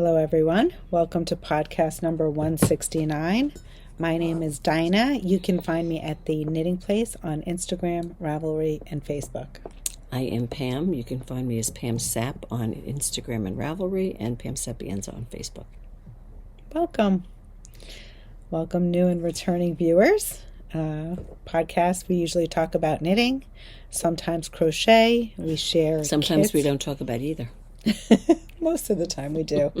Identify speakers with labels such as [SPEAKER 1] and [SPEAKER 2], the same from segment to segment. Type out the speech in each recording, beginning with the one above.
[SPEAKER 1] Hello, everyone. Welcome to podcast number 169. My name is Dina. You can find me at The Knitting Place on Instagram, Ravelry, and Facebook.
[SPEAKER 2] I am Pam. You can find me as Pam Sap on Instagram and Ravelry, and Pam Sapienza on Facebook.
[SPEAKER 1] Welcome. Welcome, new and returning viewers. Podcast, we usually talk about knitting, sometimes crochet. We share
[SPEAKER 2] Sometimes
[SPEAKER 1] kits.
[SPEAKER 2] We don't talk about either.
[SPEAKER 1] Most of the time we do.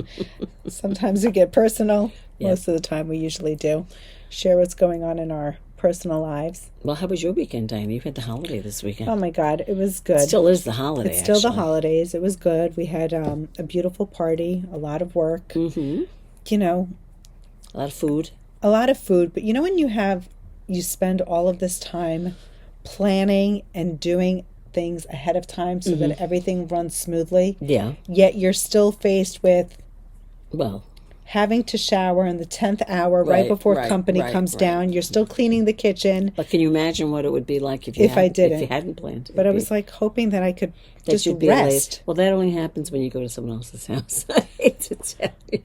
[SPEAKER 1] Sometimes we get personal.
[SPEAKER 2] Yep.
[SPEAKER 1] Most of the time we usually do. Share what's going on in our personal lives.
[SPEAKER 2] Well, how was your weekend, Diana? You had the holiday this weekend.
[SPEAKER 1] Oh my God, it was good.
[SPEAKER 2] It still is the holiday,
[SPEAKER 1] It's still the
[SPEAKER 2] actually.
[SPEAKER 1] holidays. It was good. We had a beautiful party, a lot of work.
[SPEAKER 2] Mm-hmm.
[SPEAKER 1] You know.
[SPEAKER 2] A lot of food.
[SPEAKER 1] A lot of food. But you know when you spend all of this time planning and doing things ahead of time so that everything runs smoothly.
[SPEAKER 2] Yeah.
[SPEAKER 1] Yet you're still faced with
[SPEAKER 2] Well,
[SPEAKER 1] having to shower in the 10th hour right before company comes down. You're still cleaning the kitchen.
[SPEAKER 2] but can you imagine what it would be like if you hadn't planned?
[SPEAKER 1] But I was like hoping that I could just
[SPEAKER 2] you'd be
[SPEAKER 1] rest.
[SPEAKER 2] Well, that only happens when you go to someone else's house. I hate to tell you.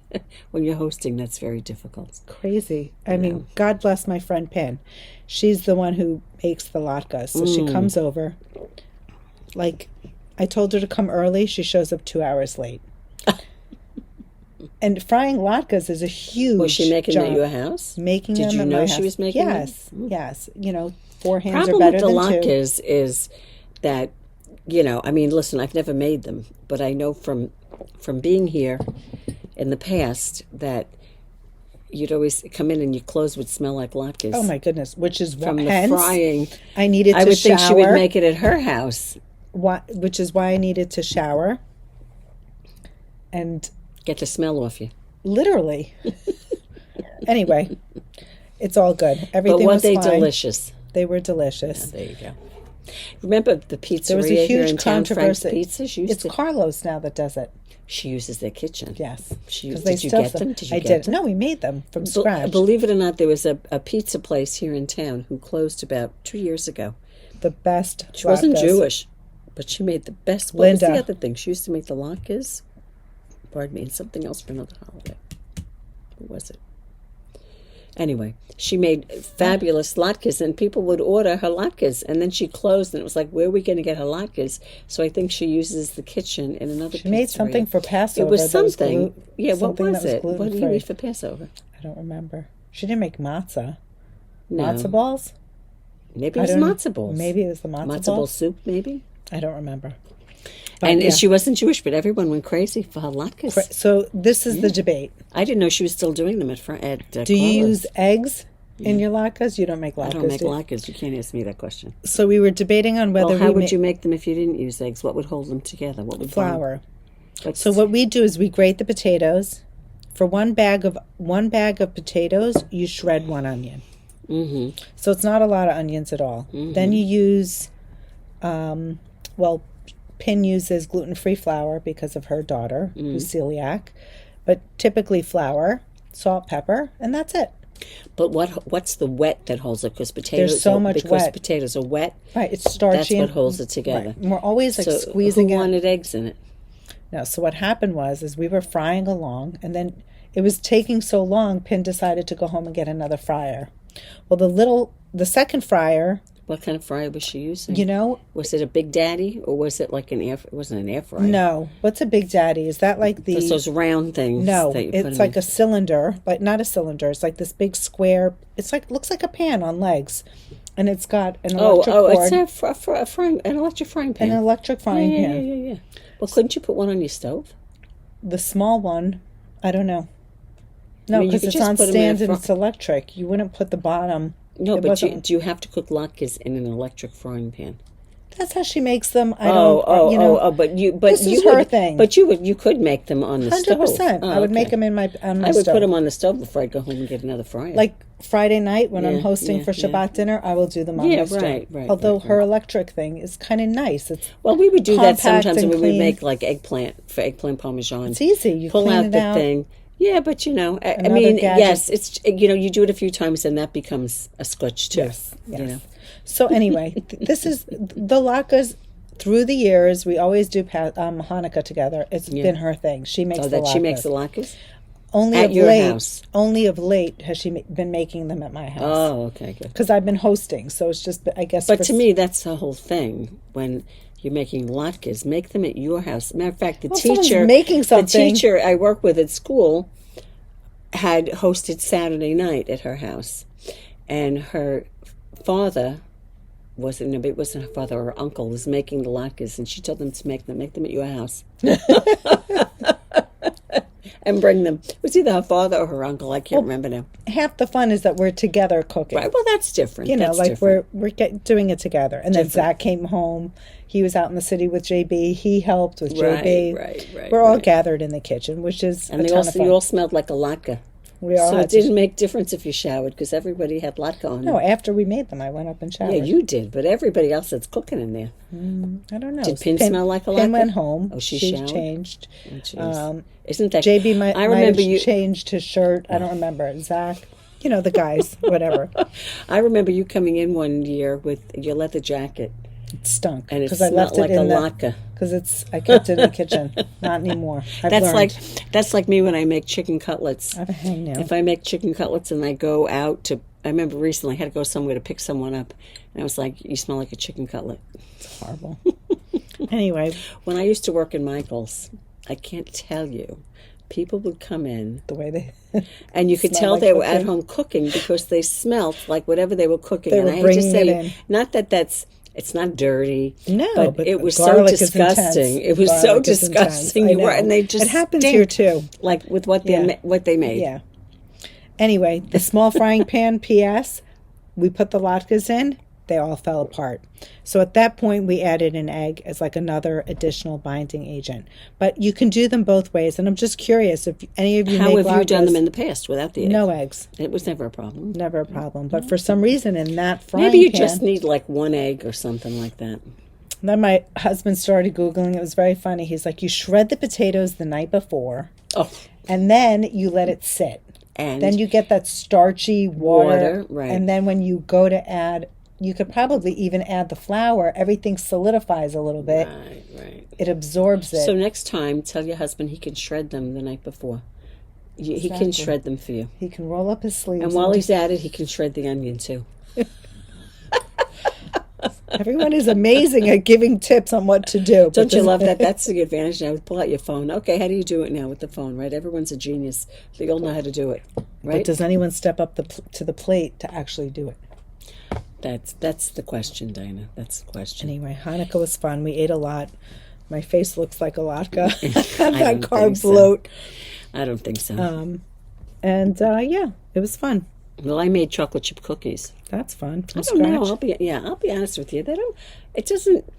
[SPEAKER 2] When you're hosting, that's very difficult.
[SPEAKER 1] Crazy. I mean, God bless my friend Pin. She's the one who makes the latkes. So she comes over. Like, I told her to come early. She shows up 2 hours late. And frying latkes is a huge
[SPEAKER 2] Was she making
[SPEAKER 1] job.
[SPEAKER 2] them at your house?
[SPEAKER 1] Making
[SPEAKER 2] Did
[SPEAKER 1] them
[SPEAKER 2] you
[SPEAKER 1] at
[SPEAKER 2] know
[SPEAKER 1] my
[SPEAKER 2] she
[SPEAKER 1] house.
[SPEAKER 2] was making
[SPEAKER 1] Yes,
[SPEAKER 2] them?
[SPEAKER 1] yes. You know, 4 hands
[SPEAKER 2] Problem
[SPEAKER 1] are better
[SPEAKER 2] with the
[SPEAKER 1] than two.
[SPEAKER 2] latkes is that, I mean, listen, I've never made them, but I know from being here in the past that you'd always come in and your clothes would smell like latkes.
[SPEAKER 1] Oh my goodness! Which is
[SPEAKER 2] From
[SPEAKER 1] hence,
[SPEAKER 2] the frying.
[SPEAKER 1] I needed to
[SPEAKER 2] I would
[SPEAKER 1] shower.
[SPEAKER 2] think she would make it at her house.
[SPEAKER 1] Which is why I needed to shower. And
[SPEAKER 2] Get the smell off you.
[SPEAKER 1] literally. Anyway, it's all good. Everything
[SPEAKER 2] But were
[SPEAKER 1] was
[SPEAKER 2] they
[SPEAKER 1] fine.
[SPEAKER 2] delicious?
[SPEAKER 1] They were delicious.
[SPEAKER 2] There you go. Remember the pizzeria
[SPEAKER 1] There was a
[SPEAKER 2] here
[SPEAKER 1] huge
[SPEAKER 2] in town, Frank's
[SPEAKER 1] controversy.
[SPEAKER 2] Pizzas?
[SPEAKER 1] It's Carlos now that does it.
[SPEAKER 2] She uses their kitchen.
[SPEAKER 1] Yes.
[SPEAKER 2] Did you get them?
[SPEAKER 1] I did. No, we made them from scratch.
[SPEAKER 2] Believe it or not, there was a pizza place here in town who closed about 2 years ago.
[SPEAKER 1] The best.
[SPEAKER 2] She wasn't
[SPEAKER 1] latkes.
[SPEAKER 2] Jewish, but she made the best. What was
[SPEAKER 1] Linda.
[SPEAKER 2] the other thing? She used to make the latkes. Pardon me, and something else for another holiday. What was it? Anyway, she made fabulous latkes, and people would order her latkes, and then she closed, and it was like, where are we going to get her latkes? So I think she uses the kitchen in another
[SPEAKER 1] She made
[SPEAKER 2] pizzeria.
[SPEAKER 1] something for Passover.
[SPEAKER 2] It was
[SPEAKER 1] that
[SPEAKER 2] something. What
[SPEAKER 1] something
[SPEAKER 2] was
[SPEAKER 1] that
[SPEAKER 2] it? What do you
[SPEAKER 1] gluten-free.
[SPEAKER 2] eat for Passover?
[SPEAKER 1] I don't remember. She didn't make matzah.
[SPEAKER 2] No.
[SPEAKER 1] Matzo balls?
[SPEAKER 2] Maybe it
[SPEAKER 1] I
[SPEAKER 2] was
[SPEAKER 1] don't know.
[SPEAKER 2] matzo balls.
[SPEAKER 1] Maybe it was the matzo
[SPEAKER 2] Matzo ball
[SPEAKER 1] balls.
[SPEAKER 2] soup, maybe?
[SPEAKER 1] I don't remember. But
[SPEAKER 2] And
[SPEAKER 1] yeah.
[SPEAKER 2] she wasn't Jewish, but everyone went crazy for her latkes.
[SPEAKER 1] So this is the debate.
[SPEAKER 2] I didn't know she was still doing them at
[SPEAKER 1] Do you
[SPEAKER 2] Carla's.
[SPEAKER 1] use eggs in your latkes? You don't make latkes.
[SPEAKER 2] I don't make
[SPEAKER 1] do you?
[SPEAKER 2] latkes. You can't ask me that question.
[SPEAKER 1] So we were debating on whether
[SPEAKER 2] Well, how
[SPEAKER 1] we
[SPEAKER 2] would you make them if you didn't use eggs? What would hold them together? What would
[SPEAKER 1] flour.
[SPEAKER 2] But
[SPEAKER 1] So what we do is we grate the potatoes. For one bag of potatoes, you shred 1 onion.
[SPEAKER 2] Mm-hmm.
[SPEAKER 1] So it's not a lot of onions at all. Then you use, Pin uses gluten-free flour because of her daughter, who's celiac. But typically flour, salt, pepper, and that's it.
[SPEAKER 2] But what's the wet that holds it? Because potatoes
[SPEAKER 1] There's so much
[SPEAKER 2] because
[SPEAKER 1] wet.
[SPEAKER 2] potatoes are wet.
[SPEAKER 1] Right, it's starchy.
[SPEAKER 2] That's what holds it together.
[SPEAKER 1] Right. And we're always
[SPEAKER 2] So
[SPEAKER 1] squeezing
[SPEAKER 2] who
[SPEAKER 1] it.
[SPEAKER 2] wanted eggs in it?
[SPEAKER 1] No, so what happened was we were frying along, and then it was taking so long, Pin decided to go home and get another fryer. Well, the second fryer,
[SPEAKER 2] What kind of fryer was she using?
[SPEAKER 1] was
[SPEAKER 2] it a Big Daddy or was it like it wasn't an air fryer?
[SPEAKER 1] no. What's a Big Daddy? Is that like
[SPEAKER 2] It's those round things.
[SPEAKER 1] No,
[SPEAKER 2] that you put
[SPEAKER 1] it's
[SPEAKER 2] in
[SPEAKER 1] like a cylinder, but not a cylinder. It's like this big square. It's looks like a pan on legs, and it's got an electric cord,
[SPEAKER 2] it's an electric frying pan.
[SPEAKER 1] an electric frying
[SPEAKER 2] yeah,
[SPEAKER 1] pan.
[SPEAKER 2] Yeah. Well, couldn't you put one on your stove?
[SPEAKER 1] The small one, I don't know. No,
[SPEAKER 2] I mean, you
[SPEAKER 1] because
[SPEAKER 2] could
[SPEAKER 1] it's
[SPEAKER 2] just
[SPEAKER 1] on
[SPEAKER 2] put 'em in a
[SPEAKER 1] stand and it's electric. You wouldn't put the bottom.
[SPEAKER 2] No,
[SPEAKER 1] It
[SPEAKER 2] but
[SPEAKER 1] wasn't-
[SPEAKER 2] do you have to cook latkes in an electric frying pan?
[SPEAKER 1] That's how she makes them. I don't.
[SPEAKER 2] But
[SPEAKER 1] This
[SPEAKER 2] you
[SPEAKER 1] is her
[SPEAKER 2] would,
[SPEAKER 1] thing.
[SPEAKER 2] But you could make them on the stove.
[SPEAKER 1] 100%. I would make them on my
[SPEAKER 2] I would
[SPEAKER 1] stove.
[SPEAKER 2] put them on the stove before I'd go home and get another fryer.
[SPEAKER 1] Like Friday night when I'm
[SPEAKER 2] Yeah,
[SPEAKER 1] hosting
[SPEAKER 2] yeah,
[SPEAKER 1] for
[SPEAKER 2] yeah.
[SPEAKER 1] Shabbat dinner, I will do them on
[SPEAKER 2] Yeah,
[SPEAKER 1] my stove.
[SPEAKER 2] right,
[SPEAKER 1] Although
[SPEAKER 2] right.
[SPEAKER 1] her electric thing is kind of nice. It's
[SPEAKER 2] well, we would do that
[SPEAKER 1] compact
[SPEAKER 2] sometimes,
[SPEAKER 1] and
[SPEAKER 2] and we would
[SPEAKER 1] clean.
[SPEAKER 2] make like eggplant parmesan.
[SPEAKER 1] It's easy. You
[SPEAKER 2] pull
[SPEAKER 1] clean
[SPEAKER 2] out
[SPEAKER 1] it
[SPEAKER 2] the
[SPEAKER 1] out.
[SPEAKER 2] thing. Yeah, but I
[SPEAKER 1] Another
[SPEAKER 2] mean,
[SPEAKER 1] gadget.
[SPEAKER 2] yes, it's you do it a few times and that becomes a scotch too.
[SPEAKER 1] Yes.
[SPEAKER 2] You know?
[SPEAKER 1] So anyway, this is the latkes. through the years, we always do Hanukkah together. It's been her thing. She makes the latkes.
[SPEAKER 2] She makes the latkes?
[SPEAKER 1] Only
[SPEAKER 2] at
[SPEAKER 1] of
[SPEAKER 2] your
[SPEAKER 1] late,
[SPEAKER 2] house?
[SPEAKER 1] Only of late has she been making them at my house.
[SPEAKER 2] Oh, okay, good.
[SPEAKER 1] Because I've been hosting, so it's just, I guess.
[SPEAKER 2] But to me, that's the whole thing. When you're making latkes, make them at your house. Matter of fact, the teacher I work with at school had hosted Saturday night at her house, and her father it wasn't her father, her uncle was making the latkes, and she told them to make them at your house. And bring them. It was either her father or her uncle. I can't remember now.
[SPEAKER 1] Half the fun is that we're together cooking.
[SPEAKER 2] Right. Well, that's different.
[SPEAKER 1] We're doing it together. And then Zach came home. He was out in the city with JB. He helped with JB.
[SPEAKER 2] Right.
[SPEAKER 1] We're all gathered in the kitchen, which is a ton of fun.
[SPEAKER 2] You all smelled like a latke. So it didn't make difference if you showered because everybody had latke on.
[SPEAKER 1] No, after we made them, I went up and showered.
[SPEAKER 2] Yeah, you did, but everybody else that's cooking in there.
[SPEAKER 1] I don't know.
[SPEAKER 2] Did Pin smell like a latke?
[SPEAKER 1] Pin went home.
[SPEAKER 2] Oh, she showered?
[SPEAKER 1] Changed.
[SPEAKER 2] Oh, isn't that...
[SPEAKER 1] JB might have
[SPEAKER 2] you
[SPEAKER 1] changed his shirt. I don't remember. Zach, the guys, whatever.
[SPEAKER 2] I remember you coming in one year with your leather jacket.
[SPEAKER 1] It stunk.
[SPEAKER 2] And it smelled like a latke.
[SPEAKER 1] Because I kept it in the kitchen. Not anymore.
[SPEAKER 2] That's like me when I make chicken cutlets.
[SPEAKER 1] I hang now.
[SPEAKER 2] If I make chicken cutlets and I go out to... I remember recently I had to go somewhere to pick someone up. And I was like, you smell like a chicken cutlet.
[SPEAKER 1] It's horrible. Anyway.
[SPEAKER 2] When I used to work in Michael's, I can't tell you, people would come in
[SPEAKER 1] the way they
[SPEAKER 2] and you could tell like they were at home cooking because they smelled like whatever they were cooking.
[SPEAKER 1] They were
[SPEAKER 2] and I had to say,
[SPEAKER 1] in.
[SPEAKER 2] not that it's not dirty.
[SPEAKER 1] No,
[SPEAKER 2] but it was so disgusting. It was so disgusting. And they just
[SPEAKER 1] it happens here too.
[SPEAKER 2] Like with what they made.
[SPEAKER 1] Yeah. Anyway, the small frying pan. P.S. We put the latkes in. They all fell apart. So at that point, we added an egg as like another additional binding agent. But you can do them both ways. And I'm just curious if any of you
[SPEAKER 2] How
[SPEAKER 1] make
[SPEAKER 2] have you done them in the past without the egg?
[SPEAKER 1] No eggs.
[SPEAKER 2] It was never a problem.
[SPEAKER 1] Never a problem. But for some reason in that frying
[SPEAKER 2] pan... Maybe you
[SPEAKER 1] pan,
[SPEAKER 2] just need like one egg or something like that.
[SPEAKER 1] Then my husband started Googling. It was very funny. He's like, you shred the potatoes the night before.
[SPEAKER 2] Oh.
[SPEAKER 1] And then you let it sit.
[SPEAKER 2] And
[SPEAKER 1] then you get that starchy water.
[SPEAKER 2] Right.
[SPEAKER 1] And then when you go to add... You could probably even add the flour. Everything solidifies a little bit.
[SPEAKER 2] Right.
[SPEAKER 1] It absorbs it.
[SPEAKER 2] So next time, tell your husband he can shred them the night before. He can shred them for you.
[SPEAKER 1] He can roll up his sleeves.
[SPEAKER 2] And while he's at it, he can shred the onion too.
[SPEAKER 1] Everyone is amazing at giving tips on what to do.
[SPEAKER 2] Don't you love that? That's the advantage now. Pull out your phone. Okay, how do you do it now with the phone, right? Everyone's a genius. They all know how to do it, right?
[SPEAKER 1] But does anyone step up to the plate to actually do it?
[SPEAKER 2] That's the question, Dina. That's the question.
[SPEAKER 1] Anyway, Hanukkah was fun. We ate a lot. My face looks like a latke.
[SPEAKER 2] That
[SPEAKER 1] carb bloat.
[SPEAKER 2] I don't think so.
[SPEAKER 1] Yeah, it was fun.
[SPEAKER 2] Well, I made chocolate chip cookies.
[SPEAKER 1] That's fun.
[SPEAKER 2] I don't know. I'll be honest with you. It doesn't,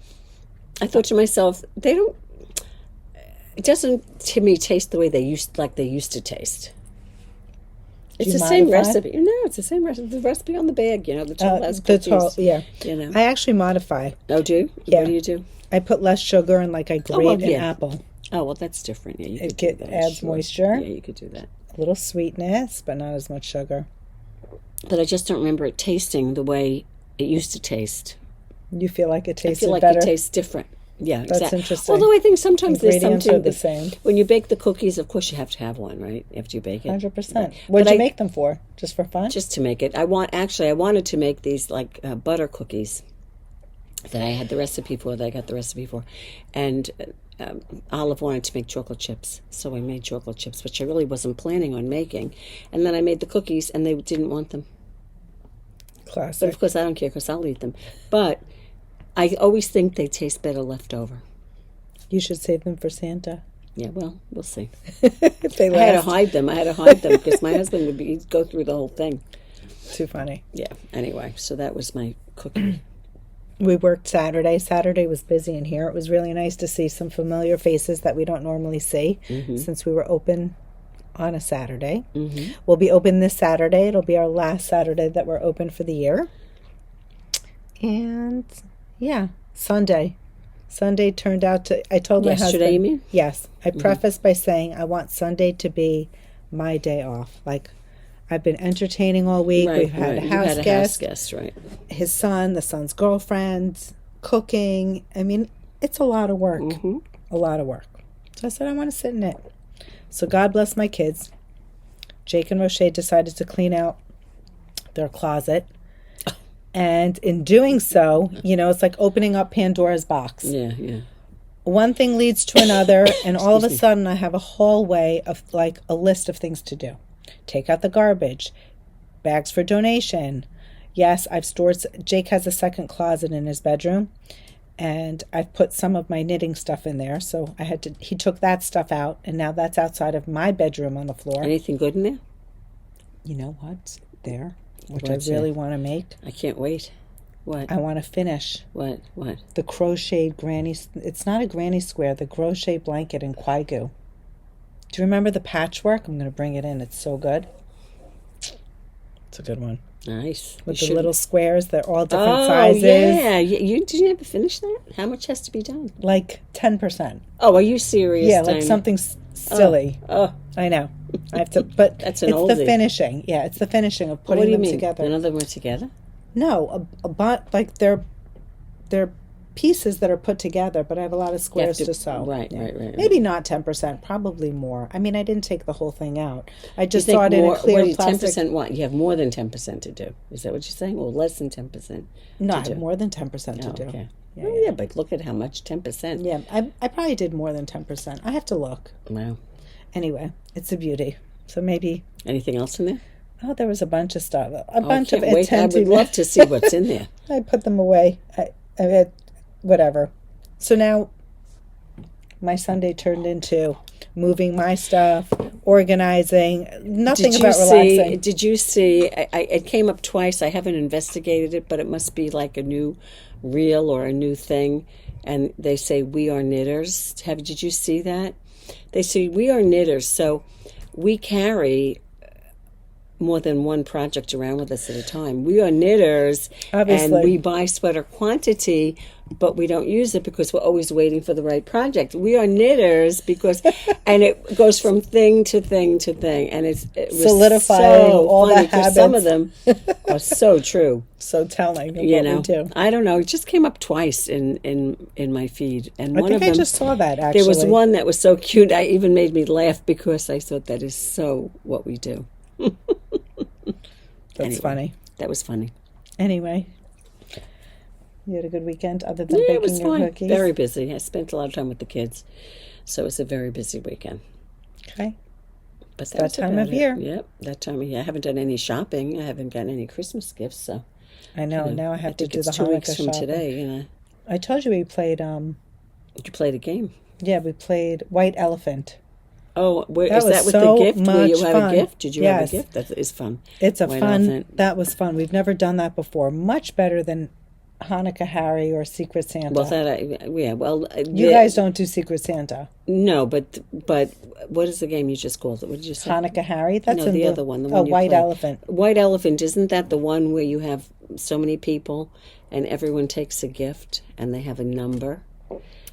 [SPEAKER 2] I thought to myself, it doesn't to me taste the way they used to taste. It's the same recipe. No, it's the same recipe. The recipe on the bag, the tall has cookies.
[SPEAKER 1] Yeah. I actually modify.
[SPEAKER 2] Oh, do you?
[SPEAKER 1] Yeah.
[SPEAKER 2] What do you do?
[SPEAKER 1] I put less sugar and I grate an apple.
[SPEAKER 2] Oh, well, that's different. Yeah,
[SPEAKER 1] it adds moisture.
[SPEAKER 2] Yeah, you could do that.
[SPEAKER 1] A little sweetness, but not as much sugar.
[SPEAKER 2] But I just don't remember it tasting the way it used to taste.
[SPEAKER 1] You feel like it tasted better?
[SPEAKER 2] I feel like it tastes different. Yeah,
[SPEAKER 1] that's
[SPEAKER 2] exactly.
[SPEAKER 1] interesting.
[SPEAKER 2] Although I think sometimes there's something
[SPEAKER 1] are the same.
[SPEAKER 2] When you bake the cookies, of course you have to have one, right? After you bake it.
[SPEAKER 1] 100%. What did you make them for? Just for fun?
[SPEAKER 2] Just to make it. I wanted to make these like butter cookies that I had the recipe for. That I got the recipe for, and Olive wanted to make chocolate chips, so I made chocolate chips, which I really wasn't planning on making. And then I made the cookies, and they didn't want them.
[SPEAKER 1] Classic.
[SPEAKER 2] But of course, I don't care because I'll eat them. But I always think they taste better left over.
[SPEAKER 1] You should save them for Santa.
[SPEAKER 2] Yeah, well, we'll see.
[SPEAKER 1] If they last.
[SPEAKER 2] I had to hide them because my husband would go through the whole thing.
[SPEAKER 1] Too funny.
[SPEAKER 2] Yeah. Anyway, so that was my cooking.
[SPEAKER 1] We worked Saturday. Saturday was busy in here. It was really nice to see some familiar faces that we don't normally see since we were open on a Saturday. Mm-hmm. We'll be open this Saturday. It'll be our last Saturday that we're open for the year. And yeah, Sunday turned out to, I told my husband.
[SPEAKER 2] Yesterday, you mean?
[SPEAKER 1] Yes. I prefaced by saying I want Sunday to be my day off. Like, I've been entertaining all week.
[SPEAKER 2] Right,
[SPEAKER 1] We've had a house guest.
[SPEAKER 2] Right.
[SPEAKER 1] His son, the son's girlfriend, cooking. I mean, it's a lot of work. A lot of work. So I said, I want to sit in it. So God bless my kids. Jake and Roche decided to clean out their closet. And in doing so, it's like opening up Pandora's box.
[SPEAKER 2] Yeah, yeah.
[SPEAKER 1] One thing leads to another, and all of a sudden I have a hallway of like a list of things to do. Take out the garbage, bags for donation. Yes, I've stored, Jake has a second closet in his bedroom, and I've put some of my knitting stuff in there. So he took that stuff out, and now that's outside of my bedroom on the floor.
[SPEAKER 2] Anything good in there?
[SPEAKER 1] You know what's there, which I really want to make?
[SPEAKER 2] I can't wait. What?
[SPEAKER 1] I want to finish.
[SPEAKER 2] What?
[SPEAKER 1] The crocheted granny, it's not a granny square, the crochet blanket in Kwaigu. Do you remember the patchwork? I'm going to bring it in. It's so good. It's a good one.
[SPEAKER 2] Nice.
[SPEAKER 1] With the little squares, they're all different sizes.
[SPEAKER 2] Yeah. Did you ever finish that? How much has to be done?
[SPEAKER 1] Like 10%.
[SPEAKER 2] Oh, are you serious?
[SPEAKER 1] Yeah, like something silly.
[SPEAKER 2] Oh.
[SPEAKER 1] I know. I have to, but
[SPEAKER 2] that's an
[SPEAKER 1] it's
[SPEAKER 2] oldie.
[SPEAKER 1] The finishing. Yeah, it's the finishing of putting them together.
[SPEAKER 2] None of them were together?
[SPEAKER 1] No, like they're pieces that are put together, but I have a lot of squares to sew.
[SPEAKER 2] Right.
[SPEAKER 1] Maybe not 10%, probably more. I mean, I didn't take the whole thing out. I just
[SPEAKER 2] saw
[SPEAKER 1] it in a clear plastic.
[SPEAKER 2] 10% what? You have more than 10% to do. Is that what you're saying? Or less than 10%?
[SPEAKER 1] No, I have more than 10% to do.
[SPEAKER 2] Okay.
[SPEAKER 1] Yeah,
[SPEAKER 2] but look at how much 10%.
[SPEAKER 1] Yeah, I probably did more than 10%. I have to look.
[SPEAKER 2] Wow.
[SPEAKER 1] Anyway, it's a beauty. So maybe.
[SPEAKER 2] Anything else in there?
[SPEAKER 1] Oh, there was a bunch of stuff. A bunch of
[SPEAKER 2] wait. I would love to see what's in there.
[SPEAKER 1] I put them away. I had whatever. So now my Sunday turned into moving my stuff, organizing, nothing about relaxing.
[SPEAKER 2] Did you see, it came up twice. I haven't investigated it, but it must be like a new reel or a new thing. And they say, we are knitters. Did you see that? They say, we are knitters. So we carry more than one project around with us at a time. We are knitters,
[SPEAKER 1] obviously,
[SPEAKER 2] and we buy sweater quantity, but we don't use it because we're always waiting for the right project. We are knitters because, and it goes from thing to thing to thing, and it was
[SPEAKER 1] solidifying
[SPEAKER 2] so
[SPEAKER 1] all
[SPEAKER 2] funny
[SPEAKER 1] the habits.
[SPEAKER 2] Some of them are so true,
[SPEAKER 1] so telling of what we do.
[SPEAKER 2] I don't know. It just came up twice in my feed, and
[SPEAKER 1] I
[SPEAKER 2] one of them.
[SPEAKER 1] I just saw that actually.
[SPEAKER 2] There was one that was so cute. I even made me laugh because I thought that is so what we do.
[SPEAKER 1] That's funny.
[SPEAKER 2] That was funny.
[SPEAKER 1] Anyway, you had a good weekend other than
[SPEAKER 2] it was
[SPEAKER 1] baking your
[SPEAKER 2] fun.
[SPEAKER 1] cookies?
[SPEAKER 2] Very busy. I spent a lot of time with the kids, so it was a very busy weekend.
[SPEAKER 1] Okay.
[SPEAKER 2] But
[SPEAKER 1] that time of year.
[SPEAKER 2] Yep, that time of year. I haven't done any shopping. I haven't gotten any Christmas gifts, so.
[SPEAKER 1] I know. Now I have to do the Hanukkah
[SPEAKER 2] 2 weeks from
[SPEAKER 1] shopping.
[SPEAKER 2] today.
[SPEAKER 1] I told you we played.
[SPEAKER 2] Did you play the game?
[SPEAKER 1] Yeah, we played White Elephant.
[SPEAKER 2] Oh,
[SPEAKER 1] is
[SPEAKER 2] that with
[SPEAKER 1] so
[SPEAKER 2] the gift? Where you had
[SPEAKER 1] fun.
[SPEAKER 2] a gift? Did you have a
[SPEAKER 1] Yes.
[SPEAKER 2] gift? That is fun.
[SPEAKER 1] It's a
[SPEAKER 2] White
[SPEAKER 1] fun.
[SPEAKER 2] Elephant.
[SPEAKER 1] That was fun. We've never done that before. Much better than Hanukkah Harry or Secret Santa.
[SPEAKER 2] Well,
[SPEAKER 1] you guys don't do Secret Santa.
[SPEAKER 2] No, but what is the game you just called it? What did you say?
[SPEAKER 1] Hanukkah Harry. That's
[SPEAKER 2] the other one. The one you
[SPEAKER 1] White
[SPEAKER 2] play.
[SPEAKER 1] Elephant.
[SPEAKER 2] White Elephant. Isn't that the one where you have so many people and everyone takes a gift and they have a number?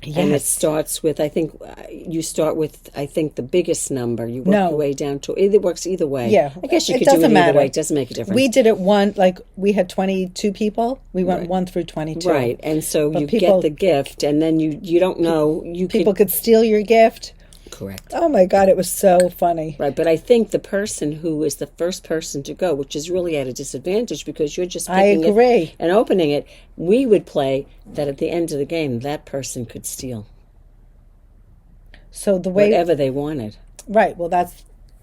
[SPEAKER 1] Yes.
[SPEAKER 2] And it starts with, I think, you start with, the biggest number. You work your way down to, it works either way.
[SPEAKER 1] Yeah.
[SPEAKER 2] I guess you
[SPEAKER 1] It
[SPEAKER 2] could do it
[SPEAKER 1] doesn't
[SPEAKER 2] either
[SPEAKER 1] matter.
[SPEAKER 2] way. It doesn't make a difference.
[SPEAKER 1] We did it we had 22 people. We went 1 through 22.
[SPEAKER 2] Right. And so
[SPEAKER 1] But
[SPEAKER 2] you
[SPEAKER 1] people-
[SPEAKER 2] get the gift and then you don't know.
[SPEAKER 1] People could steal your gift.
[SPEAKER 2] Correct.
[SPEAKER 1] Oh my God, it was so funny.
[SPEAKER 2] Right, but I think the person who is the first person to go, which is really at a disadvantage because you're just picking it and opening it, we would play that at the end of the game, that person could steal.
[SPEAKER 1] So the way
[SPEAKER 2] whatever they wanted.
[SPEAKER 1] Right. Well,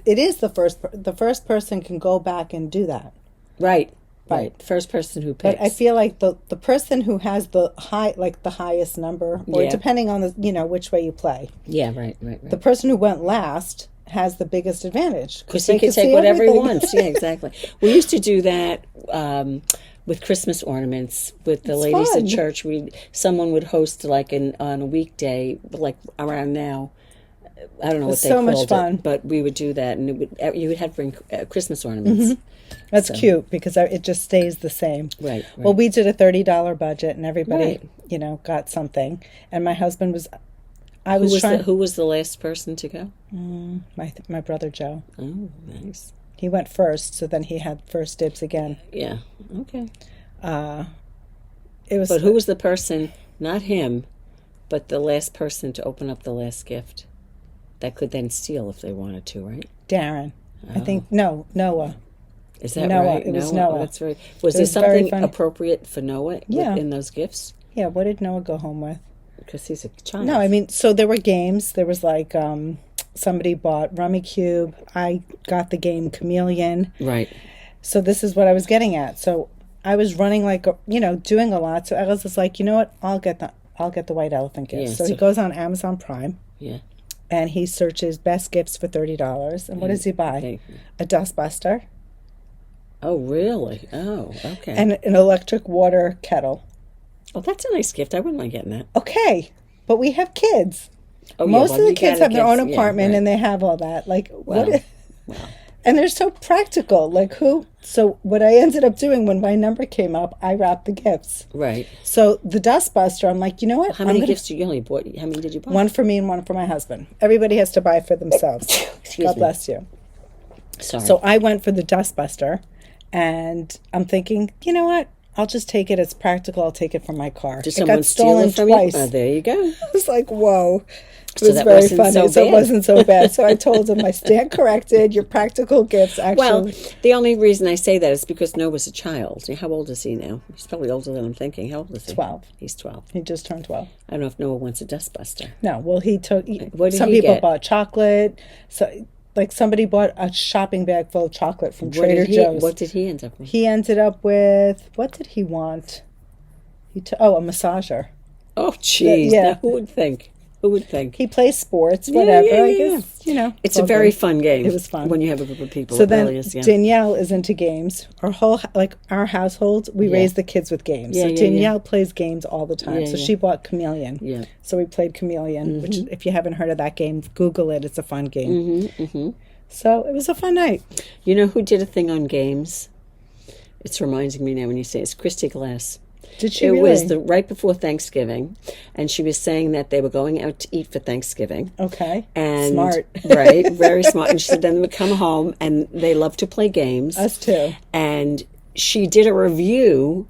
[SPEAKER 1] it is the first person can go back and do that.
[SPEAKER 2] Right. First person who picks.
[SPEAKER 1] But I feel like the person who has the highest number, or depending on the which way you play.
[SPEAKER 2] Yeah. Right.
[SPEAKER 1] The person who went last has the biggest advantage
[SPEAKER 2] because he can take whatever he wants. Yeah, exactly. We used to do that with Christmas ornaments with the ladies at church. Someone would host on a weekday, like around now. I don't know what they called it. So much fun. But we would do that, and you would have to bring Christmas ornaments.
[SPEAKER 1] Mm-hmm. That's cute because it just stays the same.
[SPEAKER 2] Right.
[SPEAKER 1] Well, we did a $30 budget, and everybody, got something. And my husband was. Who was the last person to go? My brother Joe.
[SPEAKER 2] Oh, nice.
[SPEAKER 1] He went first, so then he had first dibs again.
[SPEAKER 2] Yeah. Okay.
[SPEAKER 1] It was.
[SPEAKER 2] But who was the person? Not him. But the last person to open up the last gift, that could then steal if they wanted to, right?
[SPEAKER 1] Darren. I think, no, Noah.
[SPEAKER 2] Is that
[SPEAKER 1] Noah.
[SPEAKER 2] right?
[SPEAKER 1] It was Noah.
[SPEAKER 2] Oh, that's right. Was
[SPEAKER 1] It
[SPEAKER 2] there
[SPEAKER 1] was very
[SPEAKER 2] something
[SPEAKER 1] funny.
[SPEAKER 2] appropriate for Noah
[SPEAKER 1] Yeah.
[SPEAKER 2] in those gifts?
[SPEAKER 1] Yeah, what did Noah go home with?
[SPEAKER 2] Because he's a child.
[SPEAKER 1] No, I mean, so there were games. There was like, somebody bought Rummy Cube. I got the game Chameleon.
[SPEAKER 2] Right.
[SPEAKER 1] So this is what I was getting at. So I was running like, doing a lot. So Ellis was like, you know what? I'll get the white elephant gift.
[SPEAKER 2] Yeah,
[SPEAKER 1] so he
[SPEAKER 2] so-
[SPEAKER 1] goes on Amazon Prime.
[SPEAKER 2] Yeah.
[SPEAKER 1] And he searches best gifts for $30. And what does he buy?
[SPEAKER 2] Okay.
[SPEAKER 1] A dustbuster
[SPEAKER 2] Oh, really? Oh, okay.
[SPEAKER 1] and an electric water kettle.
[SPEAKER 2] Oh, that's a nice gift. I wouldn't mind getting that.
[SPEAKER 1] Okay, but we have kids.
[SPEAKER 2] Oh,
[SPEAKER 1] Most
[SPEAKER 2] yeah,
[SPEAKER 1] of
[SPEAKER 2] well,
[SPEAKER 1] the
[SPEAKER 2] you
[SPEAKER 1] kids
[SPEAKER 2] gotta
[SPEAKER 1] have their
[SPEAKER 2] get-
[SPEAKER 1] own
[SPEAKER 2] yeah,
[SPEAKER 1] apartment
[SPEAKER 2] right.
[SPEAKER 1] and they have all that. Like,
[SPEAKER 2] Well,
[SPEAKER 1] what?
[SPEAKER 2] well.
[SPEAKER 1] And they're so practical. Like, who? So what I ended up doing when my number came up, I wrapped the gifts.
[SPEAKER 2] Right.
[SPEAKER 1] So the dustbuster, I'm like, you know what?
[SPEAKER 2] How many gifts did you only bought? How many did you buy?
[SPEAKER 1] One for me and one for my husband. Everybody has to buy for themselves.
[SPEAKER 2] Excuse
[SPEAKER 1] God
[SPEAKER 2] me.
[SPEAKER 1] bless you.
[SPEAKER 2] Sorry.
[SPEAKER 1] So I went for the dustbuster, and I'm thinking, you know what? I'll just take it. It's practical. I'll take it from my car.
[SPEAKER 2] Did
[SPEAKER 1] It
[SPEAKER 2] someone
[SPEAKER 1] got
[SPEAKER 2] steal
[SPEAKER 1] stolen
[SPEAKER 2] it from
[SPEAKER 1] twice.
[SPEAKER 2] you? Oh, there you go.
[SPEAKER 1] I was like, whoa. It
[SPEAKER 2] So
[SPEAKER 1] was
[SPEAKER 2] that
[SPEAKER 1] very
[SPEAKER 2] wasn't
[SPEAKER 1] funny.
[SPEAKER 2] so
[SPEAKER 1] So it
[SPEAKER 2] bad.
[SPEAKER 1] wasn't so bad. So I told him, I stand corrected. Your practical gifts actually.
[SPEAKER 2] Well, the only reason I say that is because Noah's a child. How old is he now? He's probably older than I'm thinking. How old is he?
[SPEAKER 1] 12.
[SPEAKER 2] He's 12.
[SPEAKER 1] He just turned 12.
[SPEAKER 2] I don't know if Noah wants a dustbuster.
[SPEAKER 1] No, well, he took.
[SPEAKER 2] What did
[SPEAKER 1] some
[SPEAKER 2] he
[SPEAKER 1] people
[SPEAKER 2] get?
[SPEAKER 1] bought chocolate. So, like somebody bought a shopping bag full of chocolate from
[SPEAKER 2] What
[SPEAKER 1] Trader
[SPEAKER 2] did he,
[SPEAKER 1] Joe's.
[SPEAKER 2] What did he end up with?
[SPEAKER 1] He ended up with, what did he want? A massager.
[SPEAKER 2] Oh, jeez.
[SPEAKER 1] Yeah.
[SPEAKER 2] Now, who would think? Who would think?
[SPEAKER 1] He plays sports, whatever.
[SPEAKER 2] yeah,
[SPEAKER 1] I
[SPEAKER 2] yeah.
[SPEAKER 1] guess,
[SPEAKER 2] It's a
[SPEAKER 1] all
[SPEAKER 2] very
[SPEAKER 1] good.
[SPEAKER 2] fun game.
[SPEAKER 1] It was fun.
[SPEAKER 2] When you have a group of people.
[SPEAKER 1] So
[SPEAKER 2] It
[SPEAKER 1] then
[SPEAKER 2] really is, yeah.
[SPEAKER 1] Danielle is into games. Our household, we raise the kids with games.
[SPEAKER 2] Yeah,
[SPEAKER 1] so
[SPEAKER 2] yeah,
[SPEAKER 1] Danielle plays games all the time.
[SPEAKER 2] Yeah,
[SPEAKER 1] so
[SPEAKER 2] yeah.
[SPEAKER 1] she bought Chameleon.
[SPEAKER 2] Yeah.
[SPEAKER 1] So we played Chameleon, which if you haven't heard of that game, Google it. It's a fun game. So it was a fun night.
[SPEAKER 2] You know who did a thing on games? It's reminding me now when you say it's Christy Glass.
[SPEAKER 1] Did she
[SPEAKER 2] It
[SPEAKER 1] really?
[SPEAKER 2] was right before Thanksgiving, and she was saying that they were going out to eat for Thanksgiving.
[SPEAKER 1] Okay.
[SPEAKER 2] And
[SPEAKER 1] Smart.
[SPEAKER 2] Right, very smart. And she said then they would come home and they love to play games.
[SPEAKER 1] Us too.
[SPEAKER 2] And she did a review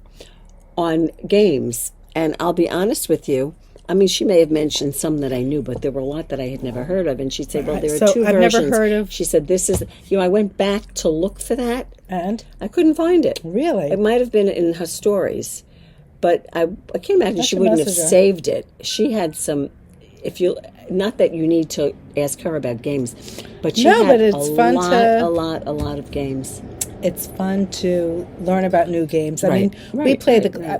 [SPEAKER 2] on games. And I'll be honest with you, I mean, she may have mentioned some that I knew, but there were a lot that I had never heard of. And she said, well, there are
[SPEAKER 1] So
[SPEAKER 2] two
[SPEAKER 1] I've never
[SPEAKER 2] versions.
[SPEAKER 1] heard of-
[SPEAKER 2] She said, this is, I went back to look for that.
[SPEAKER 1] And?
[SPEAKER 2] I couldn't find it.
[SPEAKER 1] Really?
[SPEAKER 2] It might have been in her stories. But I can't imagine
[SPEAKER 1] That's
[SPEAKER 2] she
[SPEAKER 1] a
[SPEAKER 2] wouldn't have
[SPEAKER 1] messenger.
[SPEAKER 2] saved it. She had some, not that you need to ask her about games, but she
[SPEAKER 1] No,
[SPEAKER 2] had
[SPEAKER 1] but it's fun
[SPEAKER 2] a lot of games.
[SPEAKER 1] It's fun to learn about new games. I
[SPEAKER 2] Right,
[SPEAKER 1] mean,
[SPEAKER 2] right,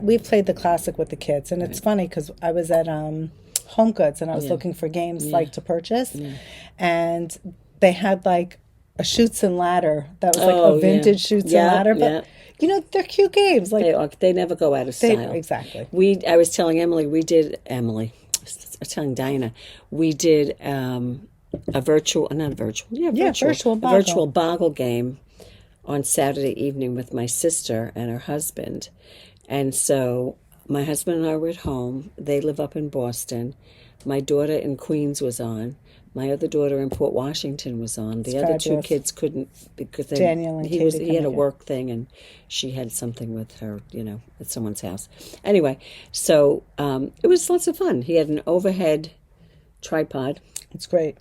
[SPEAKER 1] we played the classic with the kids, and it's funny because I was at Home Goods and I was looking for games like to purchase, and they had like a Chutes and Ladder that was like
[SPEAKER 2] Oh,
[SPEAKER 1] a vintage Chutes
[SPEAKER 2] Yeah,
[SPEAKER 1] and Ladder, but they're cute games. Like
[SPEAKER 2] They never go out of style.
[SPEAKER 1] exactly.
[SPEAKER 2] I was telling Emily, I was telling Dinah, we did a virtual
[SPEAKER 1] virtual
[SPEAKER 2] boggle game on Saturday evening with my sister and her husband. And so my husband and I were at home. They live up in Boston. My daughter in Queens was on. My other daughter in Port Washington was on. The other two
[SPEAKER 1] fabulous.
[SPEAKER 2] kids couldn't because
[SPEAKER 1] Daniel and
[SPEAKER 2] he
[SPEAKER 1] Katie
[SPEAKER 2] had a
[SPEAKER 1] couldn't.
[SPEAKER 2] work thing and she had something with her, at someone's house. Anyway, so it was lots of fun. He had an overhead tripod
[SPEAKER 1] It's great.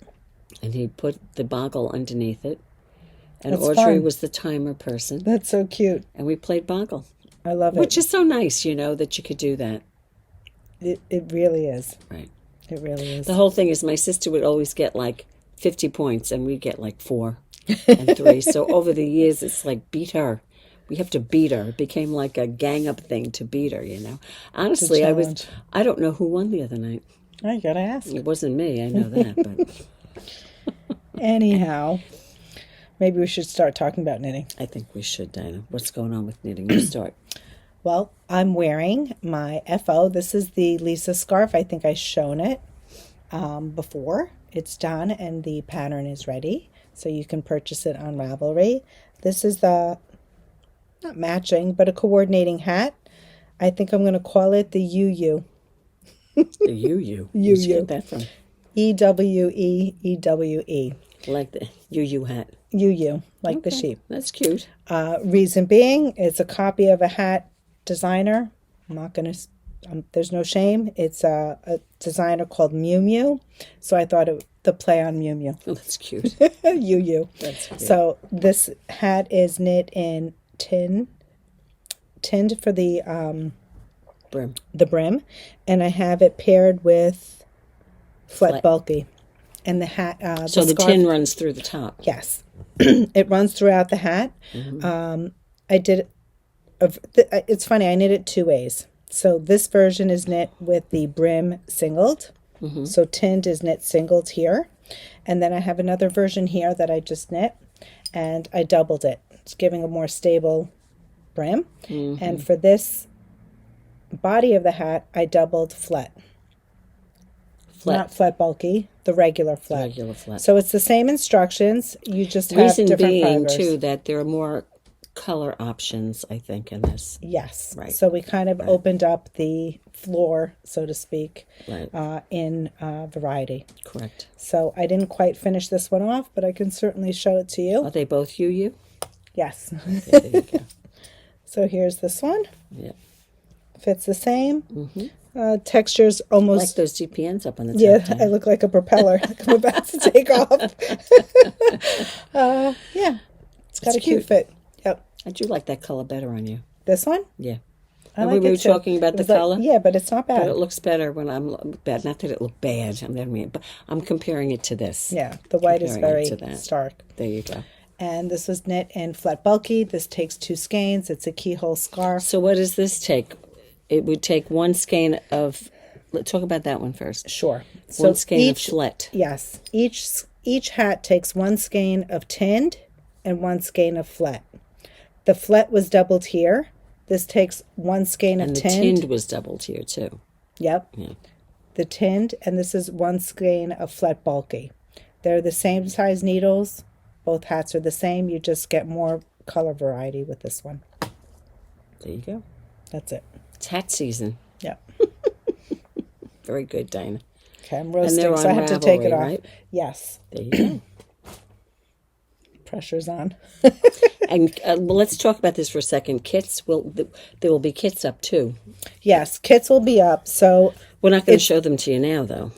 [SPEAKER 2] and he put the boggle underneath it. And
[SPEAKER 1] That's
[SPEAKER 2] Audrey
[SPEAKER 1] fun.
[SPEAKER 2] was the timer person.
[SPEAKER 1] That's so cute.
[SPEAKER 2] And we played boggle,
[SPEAKER 1] I love it.
[SPEAKER 2] which is so nice, that you could do that.
[SPEAKER 1] It really is.
[SPEAKER 2] Right.
[SPEAKER 1] It really is.
[SPEAKER 2] The whole thing is my sister would always get like 50 points and we'd get like 4 and 3. So over the years, it's like beat her. We have to beat her. It became like a gang up thing to beat her, Honestly,
[SPEAKER 1] challenge.
[SPEAKER 2] I don't know who won the other night.
[SPEAKER 1] I gotta ask.
[SPEAKER 2] It wasn't me. I know that. But
[SPEAKER 1] Anyhow, maybe we should start talking about knitting.
[SPEAKER 2] I think we should, Dinah. What's going on with knitting? You start.
[SPEAKER 1] Well, I'm wearing my FO. This is the Leesa scarf. I think I've shown it before. It's done and the pattern is ready. So you can purchase it on Ravelry. This is the, not matching, but a coordinating hat. I think I'm going to call it the UU.
[SPEAKER 2] The UU. Where'd you get that from?
[SPEAKER 1] EWE, EWE.
[SPEAKER 2] Like the UU hat.
[SPEAKER 1] UU, like the
[SPEAKER 2] Okay,
[SPEAKER 1] sheep.
[SPEAKER 2] That's cute.
[SPEAKER 1] Reason being, it's a copy of a hat designer. I'm not going to There's no shame. It's a designer called Mew Mew. So I thought the play on Mew Mew.
[SPEAKER 2] Oh, that's cute.
[SPEAKER 1] You.
[SPEAKER 2] That's cute.
[SPEAKER 1] So this hat is knit in Tynd for the brim, and I have it paired with Flette Bulky, and the hat.
[SPEAKER 2] So the Tynd runs through the top.
[SPEAKER 1] Yes, it runs throughout the hat. I did. It's funny. I knit it 2 ways. So this version is knit with the brim singled. So Tynd is knit singled here, and then I have another version here that I just knit, and I doubled it. It's giving a more stable brim. And for this body of the hat, I doubled Flette. Not Flette Bulky, the regular Flette. So it's the same instructions. You just have
[SPEAKER 2] Reason
[SPEAKER 1] different
[SPEAKER 2] being,
[SPEAKER 1] fibers.
[SPEAKER 2] too, that there are more color options, I think, in this.
[SPEAKER 1] Yes.
[SPEAKER 2] Right.
[SPEAKER 1] So we kind of opened up the floor, so to speak, in variety.
[SPEAKER 2] Correct.
[SPEAKER 1] So I didn't quite finish this one off, but I can certainly show it to you.
[SPEAKER 2] Are they both you?
[SPEAKER 1] Yes.
[SPEAKER 2] Okay, there you go.
[SPEAKER 1] So here's this one.
[SPEAKER 2] Yeah.
[SPEAKER 1] Fits the same. Texture's almost
[SPEAKER 2] like those GPNs up on the top.
[SPEAKER 1] Yeah,
[SPEAKER 2] Tynd.
[SPEAKER 1] I look like a propeller. Like I'm about to take off. Yeah, it's got a cute fit. Yep.
[SPEAKER 2] I do like that color better on you.
[SPEAKER 1] This one?
[SPEAKER 2] Yeah.
[SPEAKER 1] I
[SPEAKER 2] Like
[SPEAKER 1] like
[SPEAKER 2] we were
[SPEAKER 1] it too.
[SPEAKER 2] talking about the color?
[SPEAKER 1] Yeah, but it's not
[SPEAKER 2] But
[SPEAKER 1] bad.
[SPEAKER 2] it looks better when I'm bad. Not that it looked bad. But I'm comparing it to this.
[SPEAKER 1] Yeah, the white is
[SPEAKER 2] Comparing
[SPEAKER 1] very
[SPEAKER 2] it to that.
[SPEAKER 1] stark.
[SPEAKER 2] There you go.
[SPEAKER 1] And this was knit in Flette Bulky. This takes 2 skeins. It's a keyhole scarf.
[SPEAKER 2] So what does this take? It would take 1 skein of. Let's talk about that one first.
[SPEAKER 1] Sure.
[SPEAKER 2] 1 skein of Flette.
[SPEAKER 1] Yes. Each hat takes 1 skein of Tynd and 1 skein of Flette. The Flette was doubled here. This takes 1 skein of
[SPEAKER 2] And the
[SPEAKER 1] Tynd.
[SPEAKER 2] Tynd was doubled here too.
[SPEAKER 1] Yep.
[SPEAKER 2] Yeah.
[SPEAKER 1] The Tynd, and this is 1 skein of Flette Bulky. They're the same size needles. Both hats are the same. You just get more color variety with this one.
[SPEAKER 2] There you go.
[SPEAKER 1] That's it.
[SPEAKER 2] It's hat season.
[SPEAKER 1] Yep.
[SPEAKER 2] Very good, Dina.
[SPEAKER 1] Okay, I'm
[SPEAKER 2] And
[SPEAKER 1] roasting,
[SPEAKER 2] they're
[SPEAKER 1] so I
[SPEAKER 2] on
[SPEAKER 1] have to take it
[SPEAKER 2] Ravelry,
[SPEAKER 1] off.
[SPEAKER 2] right?
[SPEAKER 1] Yes.
[SPEAKER 2] There you go.
[SPEAKER 1] Pressure's on.
[SPEAKER 2] And well, let's talk about this for a second. There will be kits up too.
[SPEAKER 1] Yes, kits will be up. So
[SPEAKER 2] We're not going to show them to you now, though.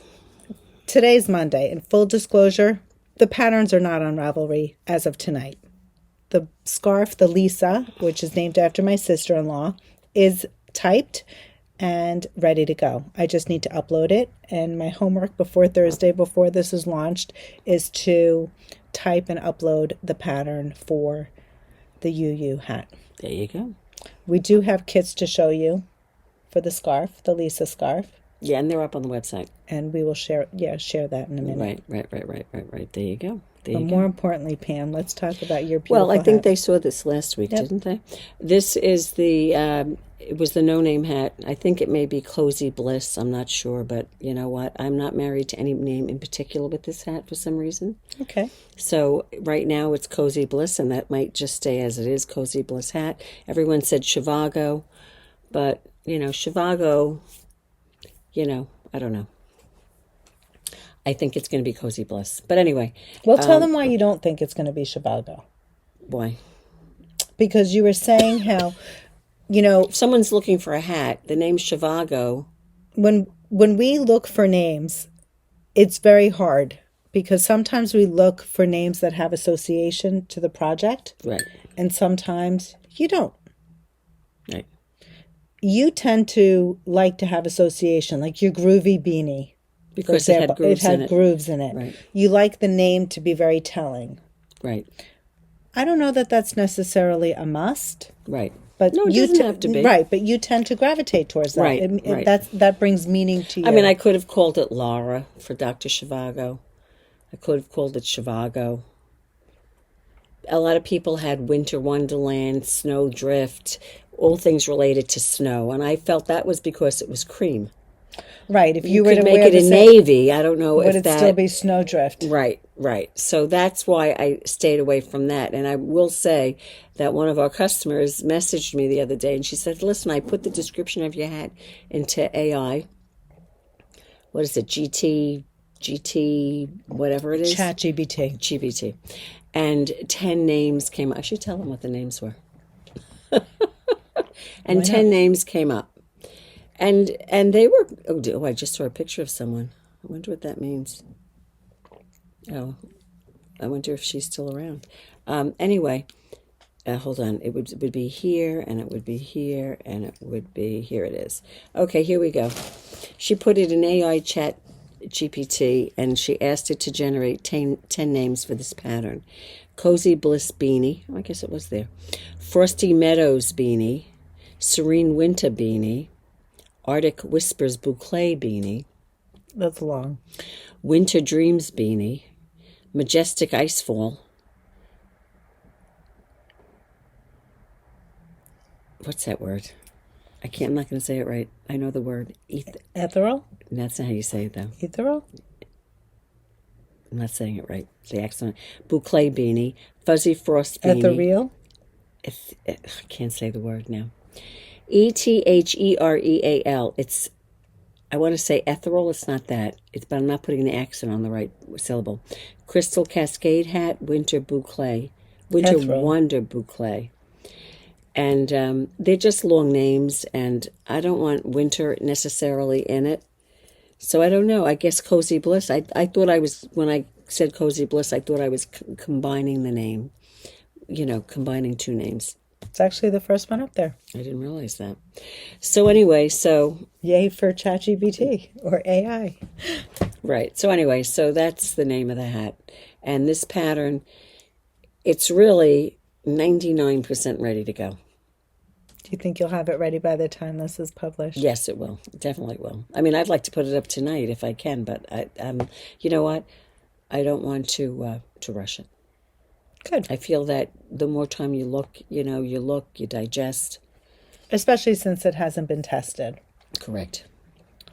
[SPEAKER 1] today's Monday. In full disclosure, the patterns are not on Ravelry as of tonight. The scarf, the Leesa, which is named after my sister-in-law, is typed and ready to go. I just need to upload it. And my homework before Thursday, before this is launched, is to type and upload the pattern for the UU hat.
[SPEAKER 2] There you go.
[SPEAKER 1] We do have kits to show you for the scarf, the Leesa scarf.
[SPEAKER 2] Yeah, and they're up on the website.
[SPEAKER 1] And we will share that in a minute.
[SPEAKER 2] Right. There you go.
[SPEAKER 1] But more importantly, Pam, let's talk about your beautiful
[SPEAKER 2] Well, I think
[SPEAKER 1] hat.
[SPEAKER 2] they saw this last week, didn't they? This is it was the no-name hat. I think it may be Cozy Bliss. I'm not sure, but you know what? I'm not married to any name in particular with this hat for some reason.
[SPEAKER 1] Okay.
[SPEAKER 2] So right now it's Cozy Bliss, and that might just stay as it is, Cozy Bliss hat. Everyone said Shivago, but, Shivago, I don't know. I think it's going to be Cozy Bliss. But anyway.
[SPEAKER 1] Well, tell them why you don't think it's going to be Shivago.
[SPEAKER 2] Why?
[SPEAKER 1] Because you were saying how,
[SPEAKER 2] If someone's looking for a hat, the name Shivago.
[SPEAKER 1] when we look for names, it's very hard because sometimes we look for names that have association to the project.
[SPEAKER 2] Right.
[SPEAKER 1] And sometimes you don't.
[SPEAKER 2] Right.
[SPEAKER 1] You tend to like to have association, like your groovy beanie.
[SPEAKER 2] Because it had
[SPEAKER 1] grooves in it.
[SPEAKER 2] Right.
[SPEAKER 1] You like the name to be very telling.
[SPEAKER 2] Right.
[SPEAKER 1] I don't know that that's necessarily a must.
[SPEAKER 2] Right.
[SPEAKER 1] But
[SPEAKER 2] no, it doesn't have to be.
[SPEAKER 1] Right, but you tend to gravitate towards that.
[SPEAKER 2] Right,
[SPEAKER 1] That brings meaning to you.
[SPEAKER 2] I mean, I could have called it Laura for Dr. Shivago. I could have called it Shivago. A lot of people had Winter Wonderland, Snowdrift, all things related to snow. And I felt that was because it was cream.
[SPEAKER 1] Right, if you were
[SPEAKER 2] could
[SPEAKER 1] to
[SPEAKER 2] make
[SPEAKER 1] wear
[SPEAKER 2] it
[SPEAKER 1] the
[SPEAKER 2] in
[SPEAKER 1] same,
[SPEAKER 2] navy. I don't know
[SPEAKER 1] would
[SPEAKER 2] if
[SPEAKER 1] it
[SPEAKER 2] that
[SPEAKER 1] still be Snowdrift?
[SPEAKER 2] Right. So that's why I stayed away from that. And I will say that one of our customers messaged me the other day, and she said, "Listen, I put the description of your hat into AI. What is it? GT, whatever it is.
[SPEAKER 1] ChatGPT.
[SPEAKER 2] GBT, and 10 names came up. I should tell them what the names were. And 10 names came up. And they were, I just saw a picture of someone. I wonder what that means. Oh, I wonder if she's still around. Anyway, hold on. It would be here, and it would be here, and it would be, here it is. Okay, here we go. She put it in AI chat GPT, and she asked it to generate 10 names for this pattern. Cozy Bliss Beanie, I guess it was there. Frosty Meadows Beanie. Serene Winter Beanie. Arctic Whispers Boucle Beanie.
[SPEAKER 1] That's long.
[SPEAKER 2] Winter Dreams Beanie. Majestic Icefall. What's that word? I'm not going to say it right. I know the word.
[SPEAKER 1] Ethereal?
[SPEAKER 2] That's not how you say it, though.
[SPEAKER 1] Ethereal?
[SPEAKER 2] I'm not saying it right. The accent. Boucle Beanie. Fuzzy Frost Beanie.
[SPEAKER 1] Ethereal?
[SPEAKER 2] I can't say the word now. Ethereal. It's, I want to say ethereal. It's not that. But I'm not putting the accent on the right syllable. Crystal Cascade Hat. Winter Boucle. Winter
[SPEAKER 1] Ethereal.
[SPEAKER 2] Wonder Boucle. And they're just long names, and I don't want winter necessarily in it. So I don't know. I guess Cozy Bliss. I thought I was, when I said Cozy Bliss, I thought I was combining the name. Combining two names.
[SPEAKER 1] It's actually the first one up there.
[SPEAKER 2] I didn't realize that. So anyway,
[SPEAKER 1] Yay for ChatGPT or AI.
[SPEAKER 2] Right. So anyway, that's the name of the hat. And this pattern, it's really 99% ready to go.
[SPEAKER 1] Do you think you'll have it ready by the time this is published?
[SPEAKER 2] Yes, it will. It definitely will. I mean, I'd like to put it up tonight if I can, but you know what? I don't want to rush it.
[SPEAKER 1] Good.
[SPEAKER 2] I feel that the more time you look, you digest.
[SPEAKER 1] Especially since it hasn't been tested.
[SPEAKER 2] Correct.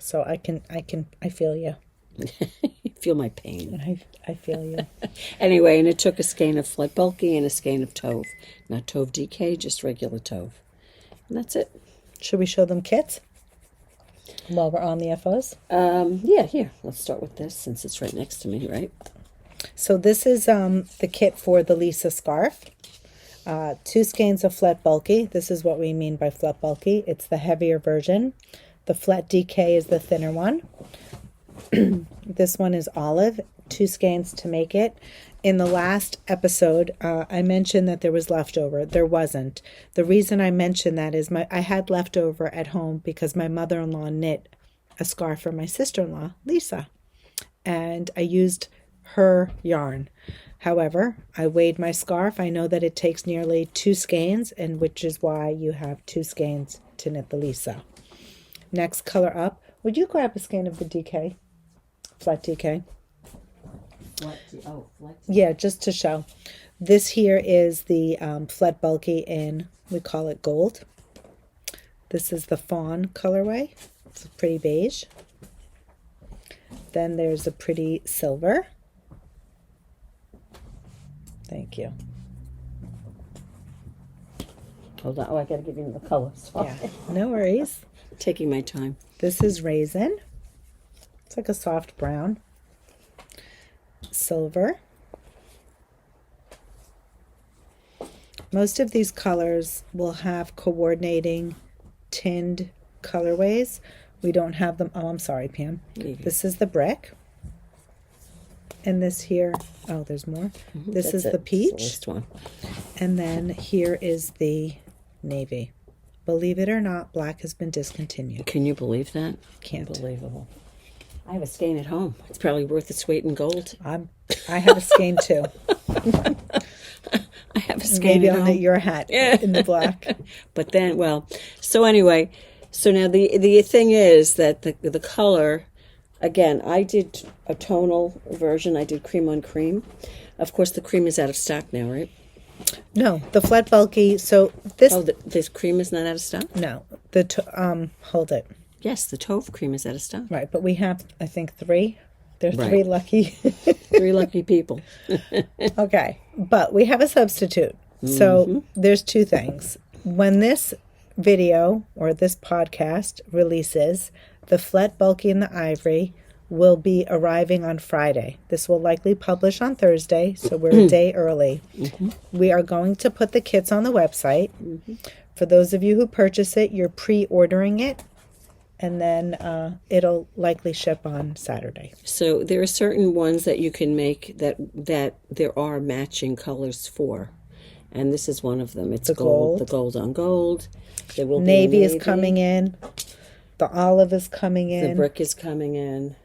[SPEAKER 1] So I feel you.
[SPEAKER 2] You feel my pain.
[SPEAKER 1] I feel you.
[SPEAKER 2] Anyway, and it took a skein of Flette Bulky and a skein of Tove. Not Tove DK, just regular Tove. And that's it.
[SPEAKER 1] Should we show them kits while we're on the FOs?
[SPEAKER 2] Yeah, here. Let's start with this since it's right next to me, right?
[SPEAKER 1] So this is the kit for the Leesa scarf. 2 skeins of Flette Bulky. This is what we mean by Flette Bulky. It's the heavier version. The Flette DK is the thinner one. This one is olive. 2 skeins to make it. In the last episode, I mentioned that there was leftover. There wasn't. The reason I mentioned that is I had leftover at home because my mother-in-law knit a scarf for my sister-in-law, Leesa. And I used her yarn. However, I weighed my scarf. I know that it takes nearly 2 skeins, and which is why you have 2 skeins to knit the Leesa. Next color up. Would you grab a skein of the DK? Flette DK.
[SPEAKER 2] Flette.
[SPEAKER 1] Yeah, just to show. This here is the Flette Bulky in, we call it gold. This is the fawn colorway. It's a pretty beige. Then there's a pretty silver. Thank you.
[SPEAKER 2] Hold on. Oh, I got to give you the colors.
[SPEAKER 1] Yeah, no worries.
[SPEAKER 2] Taking my time.
[SPEAKER 1] This is raisin. It's like a soft brown. Silver. Most of these colors will have coordinating Tynd colorways. We don't have them. Oh, I'm sorry, Pam. This is the brick. And this here, oh, there's more. This is the peach.
[SPEAKER 2] One.
[SPEAKER 1] And then here is the navy. Believe it or not, black has been discontinued.
[SPEAKER 2] Can you believe that?
[SPEAKER 1] Can't.
[SPEAKER 2] Unbelievable. I have a skein at home. It's probably worth its weight in gold.
[SPEAKER 1] I have a skein too.
[SPEAKER 2] I have a skein
[SPEAKER 1] Maybe
[SPEAKER 2] at
[SPEAKER 1] I'll
[SPEAKER 2] home.
[SPEAKER 1] knit your hat in the black.
[SPEAKER 2] But then, so anyway, so now the thing is that the color, again, I did a tonal version. I did cream on cream. Of course, the cream is out of stock now, right?
[SPEAKER 1] No, the Flette Bulky. So this.
[SPEAKER 2] Oh, this cream is not out of stock?
[SPEAKER 1] No, hold it.
[SPEAKER 2] Yes, the Tove cream is out of stock.
[SPEAKER 1] Right, but we have, I think, 3. There's
[SPEAKER 2] Right.
[SPEAKER 1] 3 lucky.
[SPEAKER 2] 3 lucky people.
[SPEAKER 1] Okay, but we have a substitute. So there's 2 things. When this video or this podcast releases, the Flette Bulky and the Ivory will be arriving on Friday. This will likely publish on Thursday, so we're a day early. We are going to put the kits on the website. For those of you who purchase it, you're pre-ordering it. and then it'll likely ship on Saturday.
[SPEAKER 2] So there are certain ones that you can make that there are matching colors for, and this is one of them. It's
[SPEAKER 1] The gold.
[SPEAKER 2] the gold on gold. There will
[SPEAKER 1] Navy
[SPEAKER 2] be
[SPEAKER 1] is coming in. The olive is coming in.
[SPEAKER 2] The brick is coming in.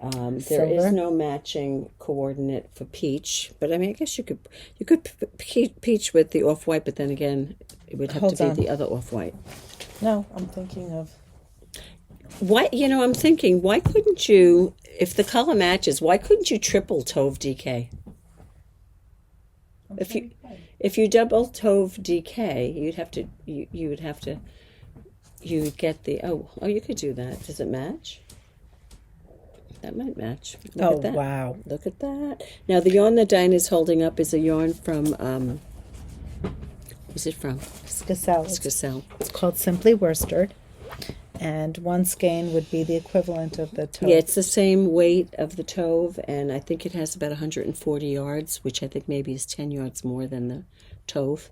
[SPEAKER 2] There
[SPEAKER 1] Silver.
[SPEAKER 2] is no matching coordinate for peach, but I mean, I guess you could peach with the off-white, but then again, it would have to be the other off-white.
[SPEAKER 1] No, I'm thinking of...
[SPEAKER 2] I'm thinking, why couldn't you, if the color matches, why couldn't you triple Tauve DK? If you double Tauve DK, you would get the, you could do that. Does it match? That might match. Look at that.
[SPEAKER 1] Wow.
[SPEAKER 2] Look at that. Now, the yarn that Dinah is holding up is a yarn from, who's it from?
[SPEAKER 1] Skacel. It's called Simply Worsted. And one skein would be the equivalent of the Tauve.
[SPEAKER 2] Yeah, it's the same weight of the Tauve, and I think it has about 140 yards, which I think maybe is 10 yards more than the Tauve.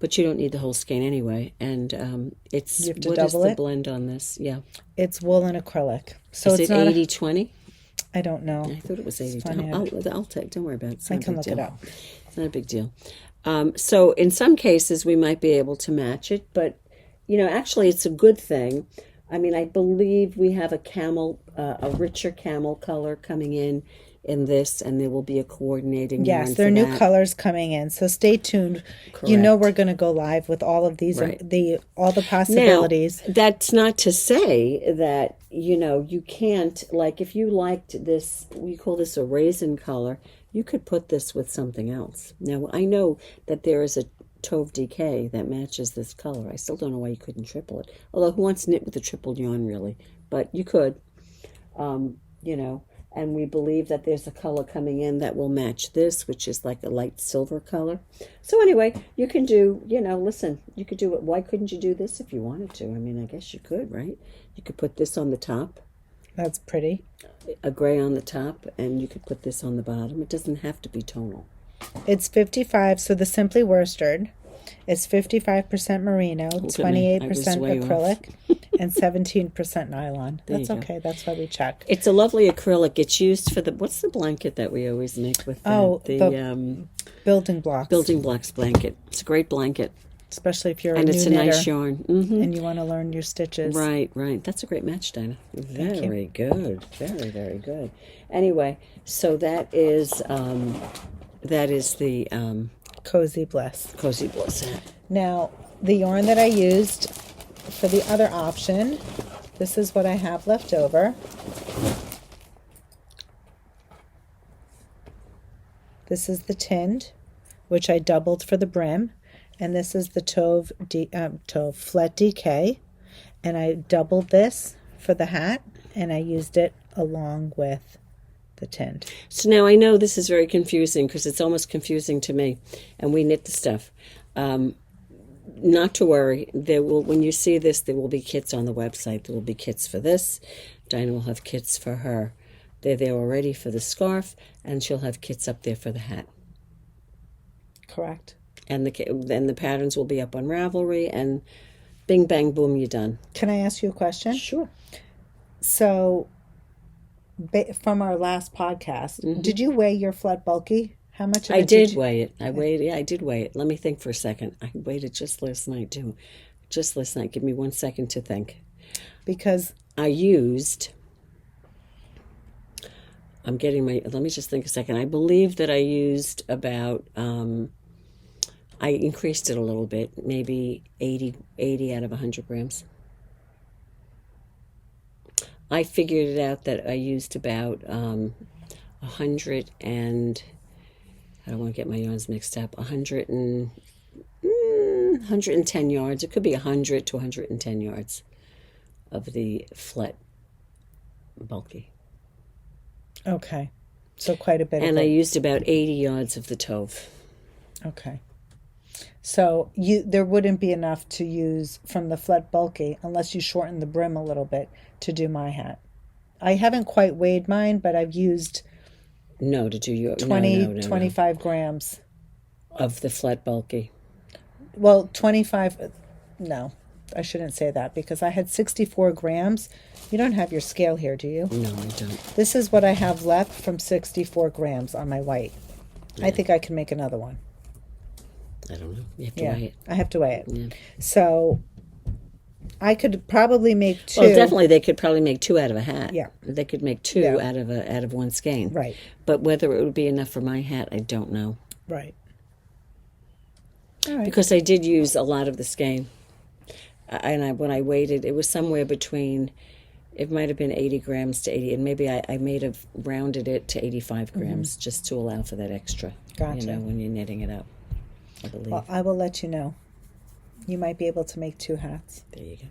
[SPEAKER 2] But you don't need the whole skein anyway. And it's, what is the blend on this? Yeah.
[SPEAKER 1] It's wool and acrylic. So
[SPEAKER 2] is
[SPEAKER 1] it's
[SPEAKER 2] it
[SPEAKER 1] not
[SPEAKER 2] 80-20?
[SPEAKER 1] I don't know.
[SPEAKER 2] I thought it was 80-20. I'll take, don't worry about it.
[SPEAKER 1] I can look it up.
[SPEAKER 2] It's not a big deal. So in some cases, we might be able to match it, but, actually it's a good thing. I mean, I believe we have a richer camel color coming in this, and there will be a coordinating yarn.
[SPEAKER 1] Yes, there are new colors coming in, so stay tuned.
[SPEAKER 2] Correct.
[SPEAKER 1] We're going to go live with all of these,
[SPEAKER 2] right.
[SPEAKER 1] all the possibilities.
[SPEAKER 2] Now, that's not to say that, you can't, like if you liked this, we call this a raisin color, you could put this with something else. Now, I know that there is a Tauve DK that matches this color. I still don't know why you couldn't triple it. Although, who wants to knit with a triple yarn, really? But you could, and we believe that there's a color coming in that will match this, which is like a light silver color. So anyway, you can do, listen, you could do it. Why couldn't you do this if you wanted to? I mean, I guess you could, right? You could put this on the top.
[SPEAKER 1] That's pretty.
[SPEAKER 2] A gray on the top, and you could put this on the bottom. It doesn't have to be tonal.
[SPEAKER 1] It's 55, so the Simply Worsted is 55% merino, 28% acrylic, and 17% nylon. That's okay. That's why we check.
[SPEAKER 2] It's a lovely acrylic. It's used for what's the blanket that we always make with
[SPEAKER 1] the building blocks.
[SPEAKER 2] Building blocks blanket. It's a great blanket.
[SPEAKER 1] Especially if you're
[SPEAKER 2] and
[SPEAKER 1] a
[SPEAKER 2] it's
[SPEAKER 1] new
[SPEAKER 2] a
[SPEAKER 1] knitter
[SPEAKER 2] nice yarn. Mm-hmm.
[SPEAKER 1] And you want to learn your stitches.
[SPEAKER 2] Right. That's a great match, Dinah. Very good. Very, very good. Anyway, so that is the
[SPEAKER 1] Cozy Bliss.
[SPEAKER 2] Cozy Bliss.
[SPEAKER 1] Now, the yarn that I used for the other option, this is what I have left over. This is the Tynd, which I doubled for the brim. And this is the Tauve Flette DK. And I doubled this for the hat, and I used it along with the Tynd.
[SPEAKER 2] So now I know this is very confusing because it's almost confusing to me, and we knit the stuff. Not to worry. When you see this, there will be kits on the website. There will be kits for this. Dinah will have kits for her. They're there already for the scarf, and she'll have kits up there for the hat.
[SPEAKER 1] Correct.
[SPEAKER 2] And the patterns will be up on Ravelry, and bing, bang, boom, you're done.
[SPEAKER 1] Can I ask you a question?
[SPEAKER 2] Sure.
[SPEAKER 1] So, from our last podcast, did you weigh your Flette Bulky? How much?
[SPEAKER 2] I did weigh it. I did weigh it. Let me think for a second. I weighed it just last night too. Just last night. Give me 1 second to think.
[SPEAKER 1] Because
[SPEAKER 2] I used. Let me just think a second. I believe that I used about. I increased it a little bit, maybe 80 out of 100 grams. I figured it out that I used about 100 and, I don't want to get my yarns mixed up, 110 yards. It could be 100 to 110 yards of the Flette Bulky.
[SPEAKER 1] Okay. So quite a bit
[SPEAKER 2] And
[SPEAKER 1] of
[SPEAKER 2] I used about 80 yards of the Tauve.
[SPEAKER 1] Okay. So there wouldn't be enough to use from the Flette Bulky unless you shorten the brim a little bit to do my hat. I haven't quite weighed mine, but I've used 25 grams
[SPEAKER 2] of the Flette Bulky.
[SPEAKER 1] Well, 25. No, I shouldn't say that because I had 64 grams. You don't have your scale here, do you?
[SPEAKER 2] No, I don't.
[SPEAKER 1] This is what I have left from 64 grams on my white.
[SPEAKER 2] Yeah.
[SPEAKER 1] I think I can make another one.
[SPEAKER 2] I don't know. You have to weigh it.
[SPEAKER 1] I have to weigh it.
[SPEAKER 2] Yeah.
[SPEAKER 1] So I could probably make 2.
[SPEAKER 2] Well, definitely they could probably make 2 out of a hat.
[SPEAKER 1] Yeah.
[SPEAKER 2] They could make 2 out of one skein.
[SPEAKER 1] Right.
[SPEAKER 2] But whether it would be enough for my hat, I don't know.
[SPEAKER 1] Right. All right.
[SPEAKER 2] Because I did use a lot of the skein. And when I weighed it, it was somewhere between, it might have been 80 grams to 80, and maybe I may have rounded it to 85 grams just to allow for that extra.
[SPEAKER 1] Gotcha.
[SPEAKER 2] You know, when you're knitting it up, I believe.
[SPEAKER 1] Well, I will let you know. You might be able to make 2 hats.
[SPEAKER 2] There you go.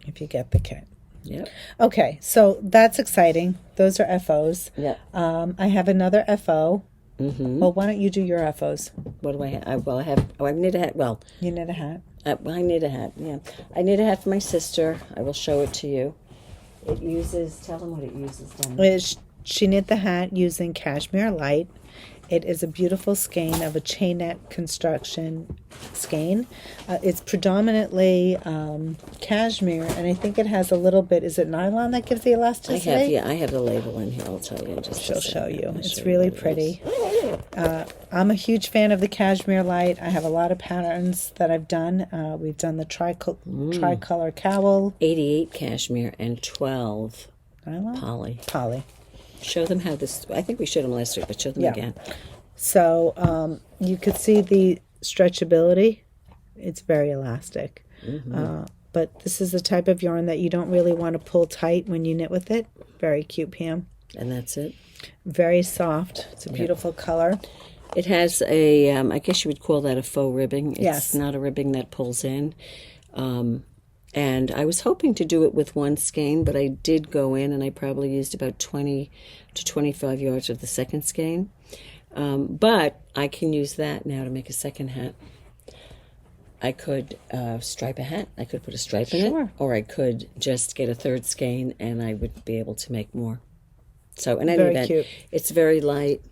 [SPEAKER 1] If you get the kit.
[SPEAKER 2] Yep.
[SPEAKER 1] Okay, so that's exciting. Those are FOs.
[SPEAKER 2] Yep.
[SPEAKER 1] I have another FO.
[SPEAKER 2] Mm-hmm.
[SPEAKER 1] Well, why don't you do your FOs?
[SPEAKER 2] What do I have? I knit a hat. Well,
[SPEAKER 1] You knit a hat.
[SPEAKER 2] I knit a hat, yeah. I knit a hat for my sister. I will show it to you. It uses, tell them what it uses then.
[SPEAKER 1] She knit the hat using Cashmere Light. It is a beautiful skein of a chainette construction skein. It's predominantly cashmere, and I think it has a little bit, is it nylon that gives the elasticity?
[SPEAKER 2] I have the label in here. I'll tell you in just
[SPEAKER 1] She'll
[SPEAKER 2] a second.
[SPEAKER 1] show you.
[SPEAKER 2] I'll
[SPEAKER 1] It's
[SPEAKER 2] show
[SPEAKER 1] really
[SPEAKER 2] you what it is.
[SPEAKER 1] pretty. I'm a huge fan of the Cashmere Light. I have a lot of patterns that I've done. We've done the Tricolor Cowl.
[SPEAKER 2] 88 cashmere and 12
[SPEAKER 1] Nylon?
[SPEAKER 2] poly. Show them how this, I think we showed them last week, but show them again.
[SPEAKER 1] So you could see the stretchability. It's very elastic.
[SPEAKER 2] Mm-hmm.
[SPEAKER 1] But this is the type of yarn that you don't really want to pull tight when you knit with it. Very cute, Pam.
[SPEAKER 2] And that's it.
[SPEAKER 1] Very soft. It's a beautiful color.
[SPEAKER 2] It has a, I guess you would call that a faux ribbing. It's
[SPEAKER 1] Yes.
[SPEAKER 2] not a ribbing that pulls in. And I was hoping to do it with one skein, but I did go in and I probably used about 20 to 25 yards of the second skein. But I can use that now to make a second hat. I could stripe a hat. I could put a stripe in it. Or I could just get a third skein and I would be able to make more. So in any event,
[SPEAKER 1] cute.
[SPEAKER 2] It's very light.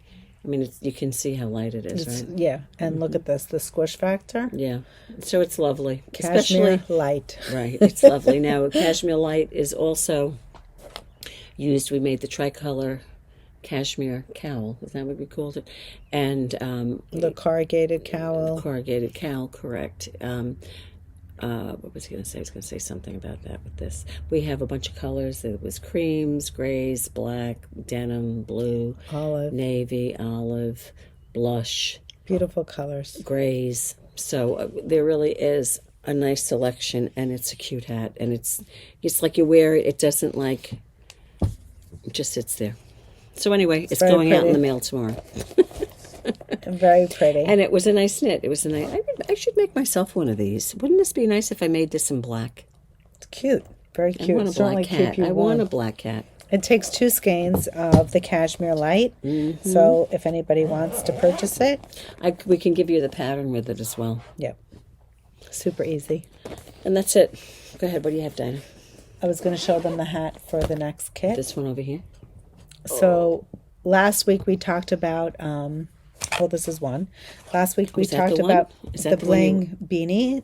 [SPEAKER 2] I mean, you can see how light it is, right?
[SPEAKER 1] Yeah, and look at this, the squish factor.
[SPEAKER 2] Yeah. So it's lovely.
[SPEAKER 1] Cashmere Light.
[SPEAKER 2] Right, it's lovely. Now, Cashmere Light is also used. We made the Tricolor Cashmere Cowl. Is that what we called it? And
[SPEAKER 1] The Corrugated Cowl.
[SPEAKER 2] Corrugated Cowl, correct. What was he going to say? I was going to say something about that with this. We have a bunch of colors. There was creams, grays, black, denim, blue,
[SPEAKER 1] Olive.
[SPEAKER 2] navy, olive, blush,
[SPEAKER 1] Beautiful colors.
[SPEAKER 2] grays. So there really is a nice selection, and it's a cute hat. And it's like you wear it. It doesn't it just sits there. So anyway, it's going out in the mail tomorrow.
[SPEAKER 1] Very pretty.
[SPEAKER 2] And it was a nice knit. It was a nice. I should make myself one of these. Wouldn't this be nice if I made this in black?
[SPEAKER 1] It's cute. Very cute.
[SPEAKER 2] I want a black cat. I want a black cat.
[SPEAKER 1] It takes 2 skeins of the Cashmere Light.
[SPEAKER 2] Mm-hmm.
[SPEAKER 1] So if anybody wants to purchase it,
[SPEAKER 2] We can give you the pattern with it as well.
[SPEAKER 1] yep. Super easy.
[SPEAKER 2] And that's it. Go ahead. What do you have, Dinah?
[SPEAKER 1] I was going to show them the hat for the next kit.
[SPEAKER 2] This one over here.
[SPEAKER 1] So last week we talked about, this is one. Last week we
[SPEAKER 2] Is that
[SPEAKER 1] talked
[SPEAKER 2] the one?
[SPEAKER 1] about
[SPEAKER 2] Is
[SPEAKER 1] the
[SPEAKER 2] that the one
[SPEAKER 1] Bling Beanie,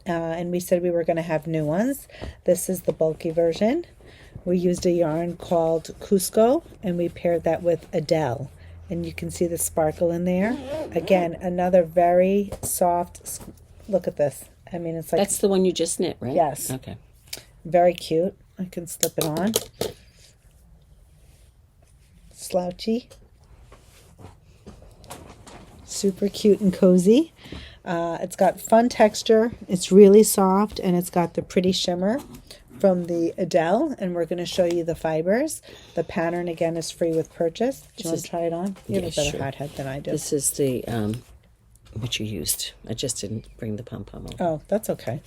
[SPEAKER 1] and we said we were going to have new ones. This is the bulky version. We used a yarn called Cusco, and we paired that with Adele. And you can see the sparkle in there. Again, another very soft, look at this. I mean, it's like...
[SPEAKER 2] That's the one you just knit, right?
[SPEAKER 1] Yes.
[SPEAKER 2] Okay.
[SPEAKER 1] Very cute. I can slip it on. Slouchy. Super cute and cozy. It's got fun texture. It's really soft, and it's got the pretty shimmer from the Adele, and we're going to show you the fibers. The pattern, again, is free with purchase. Do you want to try it on? You have a better hot head than I do.
[SPEAKER 2] This is the what you used. I just didn't bring the pom-pom over.
[SPEAKER 1] Oh, that's okay.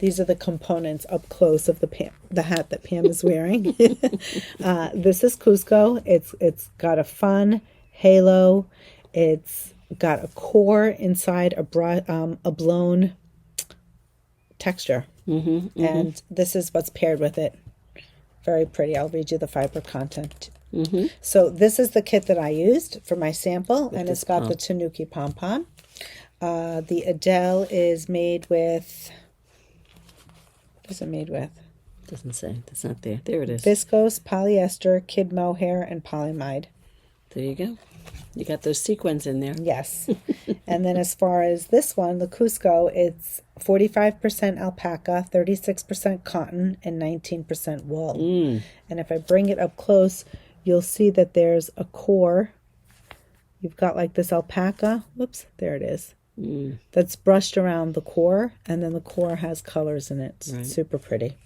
[SPEAKER 1] These are the components up close of the hat that Pam is wearing. This is Cusco. It's got a fun halo. It's got a core inside a blown texture. And this is what's paired with it. Very pretty. I'll read you the fiber content. So this is the kit that I used for my sample, and it's got the Tanuki pom-pom. The Adele is made with, what is it made with?
[SPEAKER 2] Doesn't say. That's not there. There it is.
[SPEAKER 1] Viscose, polyester, kid mohair, and polyamide.
[SPEAKER 2] There you go. You got those sequins in there.
[SPEAKER 1] Yes. And then as far as this one, the Cusco, it's 45% alpaca, 36% cotton, and 19% wool. And if I bring it up close, you'll see that there's a core. You've got like this alpaca. Whoops, there it is. That's brushed around the core, and then the core has colors in it. It's super pretty.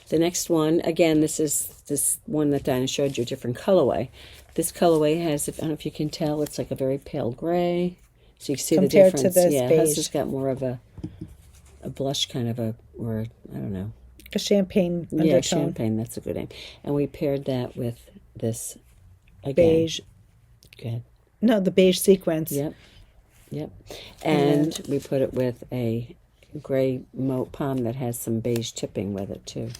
[SPEAKER 2] The next one, again, this is this one that Dinah showed you, a different colorway. This colorway has, I don't know if you can tell, it's like a very pale gray. So you can see
[SPEAKER 1] Compared
[SPEAKER 2] the
[SPEAKER 1] to
[SPEAKER 2] difference.
[SPEAKER 1] this
[SPEAKER 2] Yeah,
[SPEAKER 1] beige.
[SPEAKER 2] hers has got more of a blush kind of or I don't know.
[SPEAKER 1] A champagne undertone.
[SPEAKER 2] Yeah, champagne, that's a good name. And we paired that with this, again.
[SPEAKER 1] Beige.
[SPEAKER 2] Go ahead.
[SPEAKER 1] No, the beige sequence.
[SPEAKER 2] Yep. And we put it with a gray palm that has some beige tipping with it too,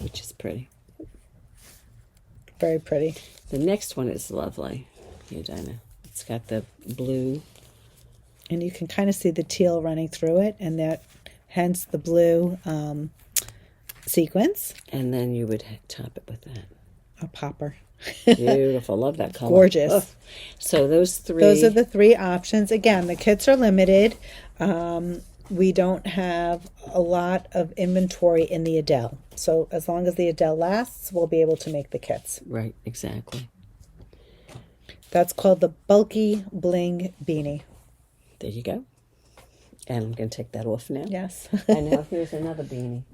[SPEAKER 2] which is pretty.
[SPEAKER 1] Very pretty.
[SPEAKER 2] The next one is lovely. Here, Dinah. It's got the blue.
[SPEAKER 1] And you can kind of see the teal running through it, and that, hence the blue sequence.
[SPEAKER 2] And then you would top it with that.
[SPEAKER 1] A popper.
[SPEAKER 2] Beautiful. Love that color.
[SPEAKER 1] Gorgeous.
[SPEAKER 2] Oh. So those three.
[SPEAKER 1] Those are the three options. Again, the kits are limited. We don't have a lot of inventory in the Adele. So as long as the Adele lasts, we'll be able to make the kits.
[SPEAKER 2] Right, exactly.
[SPEAKER 1] That's called the Bulky Bling Beanie.
[SPEAKER 2] There you go. And I'm going to take that off now.
[SPEAKER 1] Yes.
[SPEAKER 2] And now here's another beanie.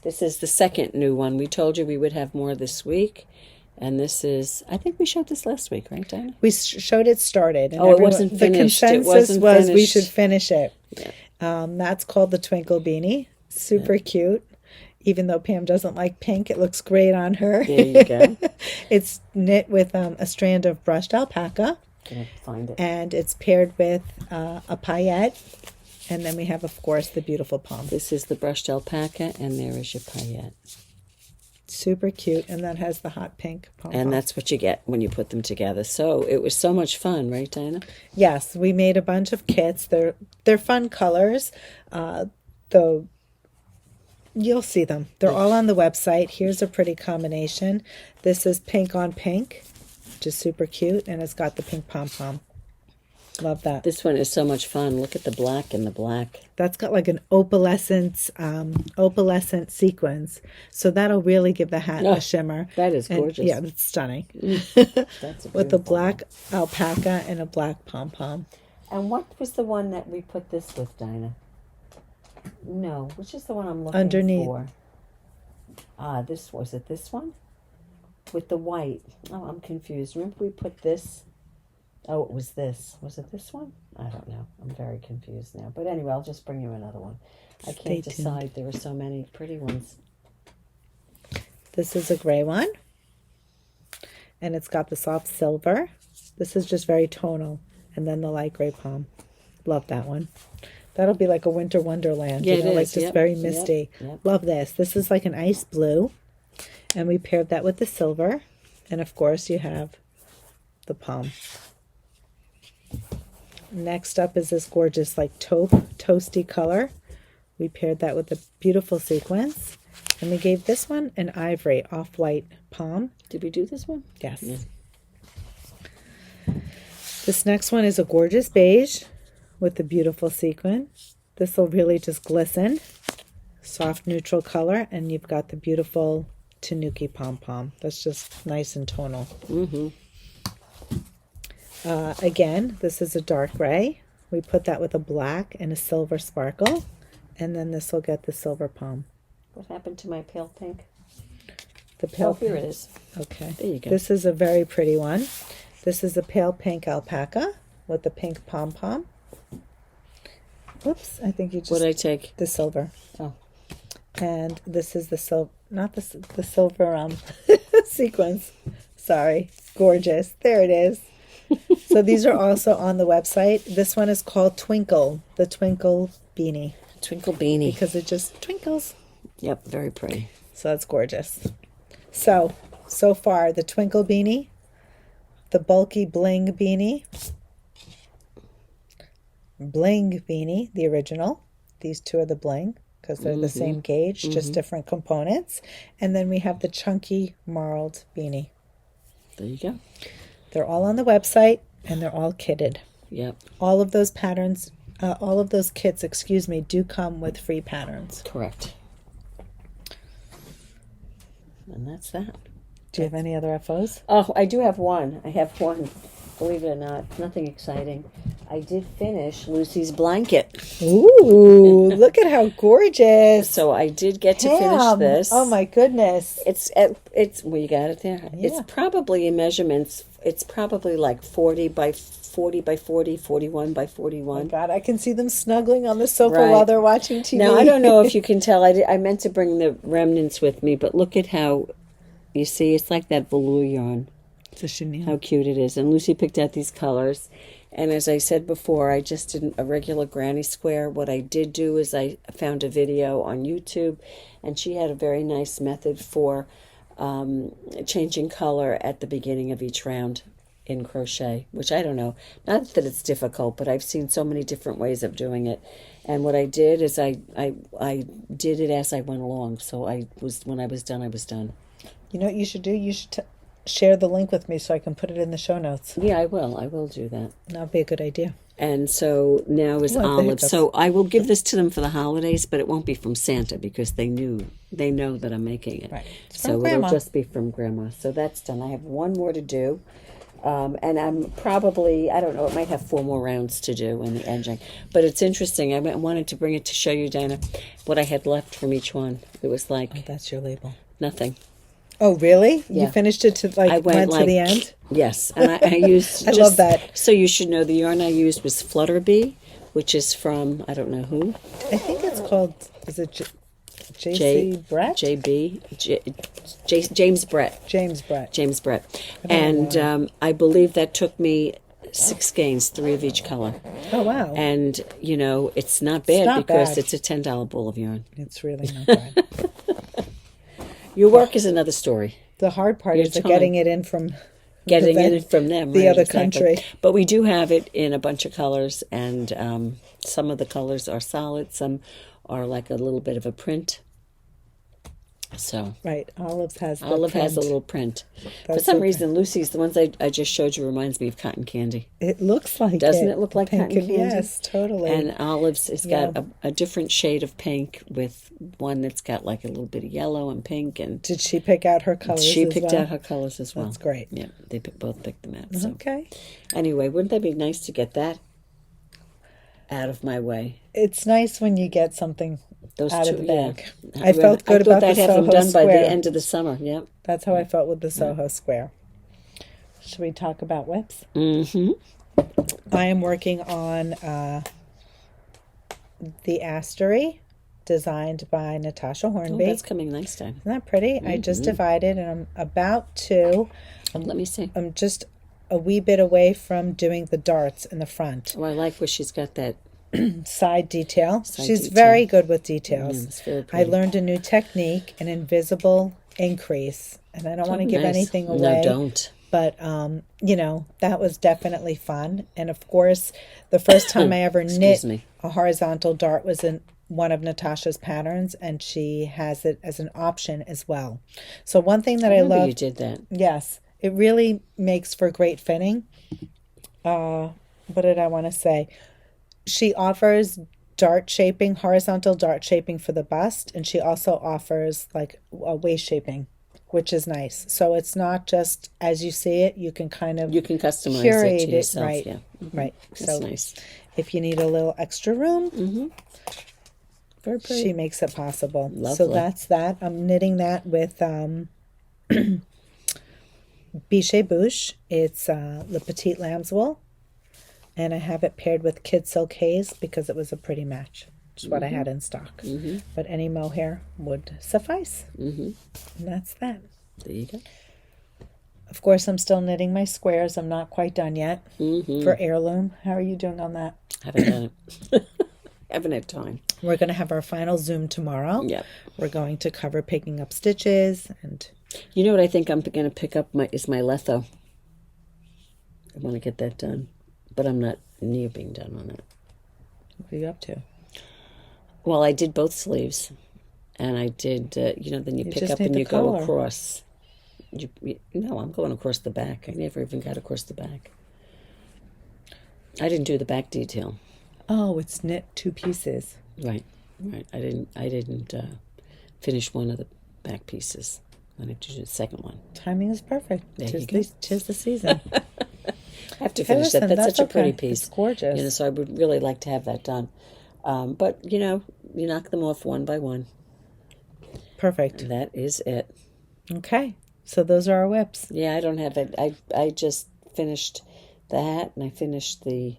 [SPEAKER 2] This is the second new one. We told you we would have more this week. And this is, I think we showed this last week, right, Dinah?
[SPEAKER 1] We showed it started. And
[SPEAKER 2] it wasn't finished.
[SPEAKER 1] The
[SPEAKER 2] It
[SPEAKER 1] consensus
[SPEAKER 2] wasn't
[SPEAKER 1] was we
[SPEAKER 2] finished.
[SPEAKER 1] should finish it.
[SPEAKER 2] Yeah.
[SPEAKER 1] That's called the Twinkle Beanie. Super cute. Even though Pam doesn't like pink, it looks great on her.
[SPEAKER 2] There you go.
[SPEAKER 1] It's knit with a strand of brushed alpaca.
[SPEAKER 2] Gonna find it.
[SPEAKER 1] And it's paired with a paillette. And then we have, of course, the beautiful palm.
[SPEAKER 2] This is the brushed alpaca, and there is your paillette.
[SPEAKER 1] Super cute. And that has the hot pink pom-pom.
[SPEAKER 2] And that's what you get when you put them together. So it was so much fun, right, Dinah?
[SPEAKER 1] Yes, we made a bunch of kits. They're fun colors. You'll see them. They're all on the website. Here's a pretty combination. This is pink on pink, which is super cute, and it's got the pink pom-pom. Love that.
[SPEAKER 2] This one is so much fun. Look at the black and the black.
[SPEAKER 1] That's got like an opalescent sequence, so that'll really give the hat a shimmer.
[SPEAKER 2] That is
[SPEAKER 1] And,
[SPEAKER 2] gorgeous.
[SPEAKER 1] yeah, it's stunning.
[SPEAKER 2] That's a
[SPEAKER 1] With the
[SPEAKER 2] beautiful
[SPEAKER 1] black alpaca and a black pom-pom.
[SPEAKER 2] And what was the one that we put this with, Dinah? No, which is the one I'm looking
[SPEAKER 1] Underneath.
[SPEAKER 2] for? This was it. This one with the white. Oh, I'm confused. Remember we put this? Oh, it was this. Was it this one? I don't know. I'm very confused now. But anyway, I'll just bring you another one. I
[SPEAKER 1] Stay
[SPEAKER 2] can't decide. There were so many pretty ones.
[SPEAKER 1] This is a gray one, and it's got the soft silver. This is just very tonal, and then the light gray palm. Love that one. That'll be like a winter wonderland,
[SPEAKER 2] Yeah,
[SPEAKER 1] you know,
[SPEAKER 2] it
[SPEAKER 1] like
[SPEAKER 2] is.
[SPEAKER 1] just
[SPEAKER 2] Yep,
[SPEAKER 1] very
[SPEAKER 2] yep,
[SPEAKER 1] misty.
[SPEAKER 2] yep.
[SPEAKER 1] Love this. This is like an ice blue, and we paired that with the silver, and of course you have the palm. Next up is this gorgeous like taupe, toasty color. We paired that with a beautiful sequence, and we gave this one an ivory off-white palm.
[SPEAKER 2] Did we do this one?
[SPEAKER 1] Yes.
[SPEAKER 2] Yeah.
[SPEAKER 1] This next one is a gorgeous beige with a beautiful sequin. This will really just glisten. Soft neutral color, and you've got the beautiful tanuki pom-pom. That's just nice and tonal.
[SPEAKER 2] Mm-hmm.
[SPEAKER 1] Again, this is a dark gray. We put that with a black and a silver sparkle, and then this will get the silver palm.
[SPEAKER 2] What happened to my pale pink?
[SPEAKER 1] The pale
[SPEAKER 2] Here it is.
[SPEAKER 1] Okay.
[SPEAKER 2] There you go.
[SPEAKER 1] This is a very pretty one. This is a pale pink alpaca with the pink pom-pom. Whoops, I think you just...
[SPEAKER 2] What did I take?
[SPEAKER 1] The silver.
[SPEAKER 2] Oh.
[SPEAKER 1] And this is the silver, not the silver sequence. Sorry. Gorgeous. There it is. So these are also on the website. This one is called Twinkle, the Twinkle Beanie,
[SPEAKER 2] Twinkle Beanie.
[SPEAKER 1] because it just twinkles.
[SPEAKER 2] Yep, very pretty.
[SPEAKER 1] So that's gorgeous. So far, the Twinkle Beanie, the Bulky Bling Beanie, Bling Beanie, the original. These two are the Bling because they're the same gauge, just different components. And then we have the chunky marled beanie.
[SPEAKER 2] There you go.
[SPEAKER 1] They're all on the website, and they're all kitted.
[SPEAKER 2] Yep.
[SPEAKER 1] All of those patterns, all of those kits, do come with free patterns.
[SPEAKER 2] Correct. And that's that.
[SPEAKER 1] Do you have any other FOs?
[SPEAKER 2] Oh, I do have one. I have one. Believe it or not, nothing exciting. I did finish Lucy's blanket.
[SPEAKER 1] Ooh, look at how gorgeous.
[SPEAKER 2] So I did get to finish this.
[SPEAKER 1] Oh my goodness.
[SPEAKER 2] It's well, you got it there.
[SPEAKER 1] Yeah.
[SPEAKER 2] It's probably in measurements. It's probably like 40 by 40 by 40, 41 by 41.
[SPEAKER 1] Oh God, I can see them snuggling on the sofa
[SPEAKER 2] Right.
[SPEAKER 1] while they're watching TV.
[SPEAKER 2] Now, I don't know if you can tell. I meant to bring the remnants with me, but look at how, you see, it's like that velour yarn.
[SPEAKER 1] It's a chenille.
[SPEAKER 2] How cute it is. And Lucy picked out these colors. And as I said before, I just did a regular granny square. What I did do is I found a video on YouTube, and she had a very nice method for changing color at the beginning of each round in crochet, which I don't know. Not that it's difficult, but I've seen so many different ways of doing it. And what I did is I did it as I went along. So when I was done, I was done.
[SPEAKER 1] You know what you should do? You should share the link with me so I can put it in the show notes.
[SPEAKER 2] Yeah, I will. I will do that.
[SPEAKER 1] That'd be a good idea.
[SPEAKER 2] And so now is Olive. So I will give this to them for the holidays, but it won't be from Santa because they know that I'm making it.
[SPEAKER 1] Right.
[SPEAKER 2] So it'll just be from Grandma. So that's done. I have one more to do. And I'm probably, I don't know, it might have 4 more rounds to do in the edging. But it's interesting. I wanted to bring it to show you, Dina, what I had left from each one. It was like...
[SPEAKER 1] Oh, that's your label.
[SPEAKER 2] Nothing.
[SPEAKER 1] Oh, really?
[SPEAKER 2] Yeah.
[SPEAKER 1] You finished it to went to the end?
[SPEAKER 2] Yes. And I used...
[SPEAKER 1] I love that.
[SPEAKER 2] So you should know the yarn I used was Flutterby, which is from, I don't know who.
[SPEAKER 1] I think it's called, is it J.C. Brett?
[SPEAKER 2] James Brett.
[SPEAKER 1] James Brett.
[SPEAKER 2] James Brett. And I believe that took me 6 skeins, 3 of each color.
[SPEAKER 1] Oh, wow.
[SPEAKER 2] And, you know, it's not bad because it's a $10 ball of yarn.
[SPEAKER 1] It's really not bad.
[SPEAKER 2] Your work is another story.
[SPEAKER 1] The hard part is getting it in from...
[SPEAKER 2] Getting it from them.
[SPEAKER 1] The
[SPEAKER 2] right,
[SPEAKER 1] other
[SPEAKER 2] exactly.
[SPEAKER 1] country.
[SPEAKER 2] But we do have it in a bunch of colors, and some of the colors are solid, some are like a little bit of a print. So
[SPEAKER 1] right, Olive has a
[SPEAKER 2] little print. For some reason, Lucy's, the ones I just showed you, reminds me of cotton candy.
[SPEAKER 1] It looks like
[SPEAKER 2] Doesn't it look like
[SPEAKER 1] pink
[SPEAKER 2] cotton candy?
[SPEAKER 1] Yes, totally.
[SPEAKER 2] And Olive's has got a different shade of pink with one that's got like a little bit of yellow and pink. And
[SPEAKER 1] did she pick out her colors?
[SPEAKER 2] She picked out her colors as well.
[SPEAKER 1] That's great.
[SPEAKER 2] Yeah, they both picked them out. So.
[SPEAKER 1] Okay.
[SPEAKER 2] Anyway, wouldn't that be nice to get that out of my way?
[SPEAKER 1] It's nice when you get something out of the bag.
[SPEAKER 2] Yeah.
[SPEAKER 1] I felt good about the Soho
[SPEAKER 2] done
[SPEAKER 1] Square.
[SPEAKER 2] by the end of the summer. Yep.
[SPEAKER 1] That's how I felt with the Soho Square. Should we talk about whips?
[SPEAKER 2] Mm-hmm.
[SPEAKER 1] I am working on the Asterie, designed by Natasja Hornby.
[SPEAKER 2] Oh, that's coming next time.
[SPEAKER 1] Isn't that pretty? I just divided, and I'm about to.
[SPEAKER 2] Let me see.
[SPEAKER 1] I'm just a wee bit away from doing the darts in the front.
[SPEAKER 2] Oh, I like where she's got that
[SPEAKER 1] side detail. She's very good with details.
[SPEAKER 2] It's very
[SPEAKER 1] I
[SPEAKER 2] pretty.
[SPEAKER 1] learned a new technique, an invisible increase, and I don't want to give anything away.
[SPEAKER 2] No, don't.
[SPEAKER 1] But, you know, that was definitely fun. And, of course, the first time I ever knit a horizontal dart was in one of Natasja's patterns, and she has it as an option as well. So one thing that I love...
[SPEAKER 2] you did that.
[SPEAKER 1] Yes. It really makes for great fitting. What did I want to say? She offers dart shaping, horizontal dart shaping for the bust, and she also offers like a waist shaping, which is nice. So it's not just as you see it, you can kind of
[SPEAKER 2] customize
[SPEAKER 1] curate
[SPEAKER 2] it to yourself.
[SPEAKER 1] right.
[SPEAKER 2] Yeah.
[SPEAKER 1] Right.
[SPEAKER 2] That's
[SPEAKER 1] so
[SPEAKER 2] nice.
[SPEAKER 1] if you need a little extra room,
[SPEAKER 2] Very pretty.
[SPEAKER 1] she makes it possible.
[SPEAKER 2] Lovely.
[SPEAKER 1] So that's that. I'm knitting that with Bichet Bouche. It's Le Petite Lamb's Wool. And I have it paired with Kid Silk Haze because it was a pretty match. It's what I had in stock. But any mohair would suffice. And that's that.
[SPEAKER 2] There you go.
[SPEAKER 1] Of course, I'm still knitting my squares. I'm not quite done yet for Heirloom. How are you doing on that?
[SPEAKER 2] Haven't done it. Haven't had time.
[SPEAKER 1] We're going to have our final Zoom tomorrow.
[SPEAKER 2] Yep.
[SPEAKER 1] We're going to cover picking up stitches. And
[SPEAKER 2] you know what I think I'm going to pick up is my Letho. I want to get that done. But I'm not near being done on it.
[SPEAKER 1] What are you up to?
[SPEAKER 2] Well, I did both sleeves, and I did, then you pick
[SPEAKER 1] just
[SPEAKER 2] up
[SPEAKER 1] need
[SPEAKER 2] and
[SPEAKER 1] the
[SPEAKER 2] you
[SPEAKER 1] color.
[SPEAKER 2] go across. No, I'm going across the back. I never even got across the back. I didn't do the back detail.
[SPEAKER 1] Oh, it's knit 2 pieces.
[SPEAKER 2] Right. I didn't finish one of the back pieces. I have to do the second one.
[SPEAKER 1] Timing is perfect.
[SPEAKER 2] There you go.
[SPEAKER 1] Tis the season.
[SPEAKER 2] I have to finish that. That's such a pretty piece.
[SPEAKER 1] It's gorgeous.
[SPEAKER 2] So I would really like to have that done. But, you knock them off one by one.
[SPEAKER 1] Perfect.
[SPEAKER 2] That is it.
[SPEAKER 1] Okay. So those are our whips.
[SPEAKER 2] Yeah, I don't have it. I just finished the hat and I finished the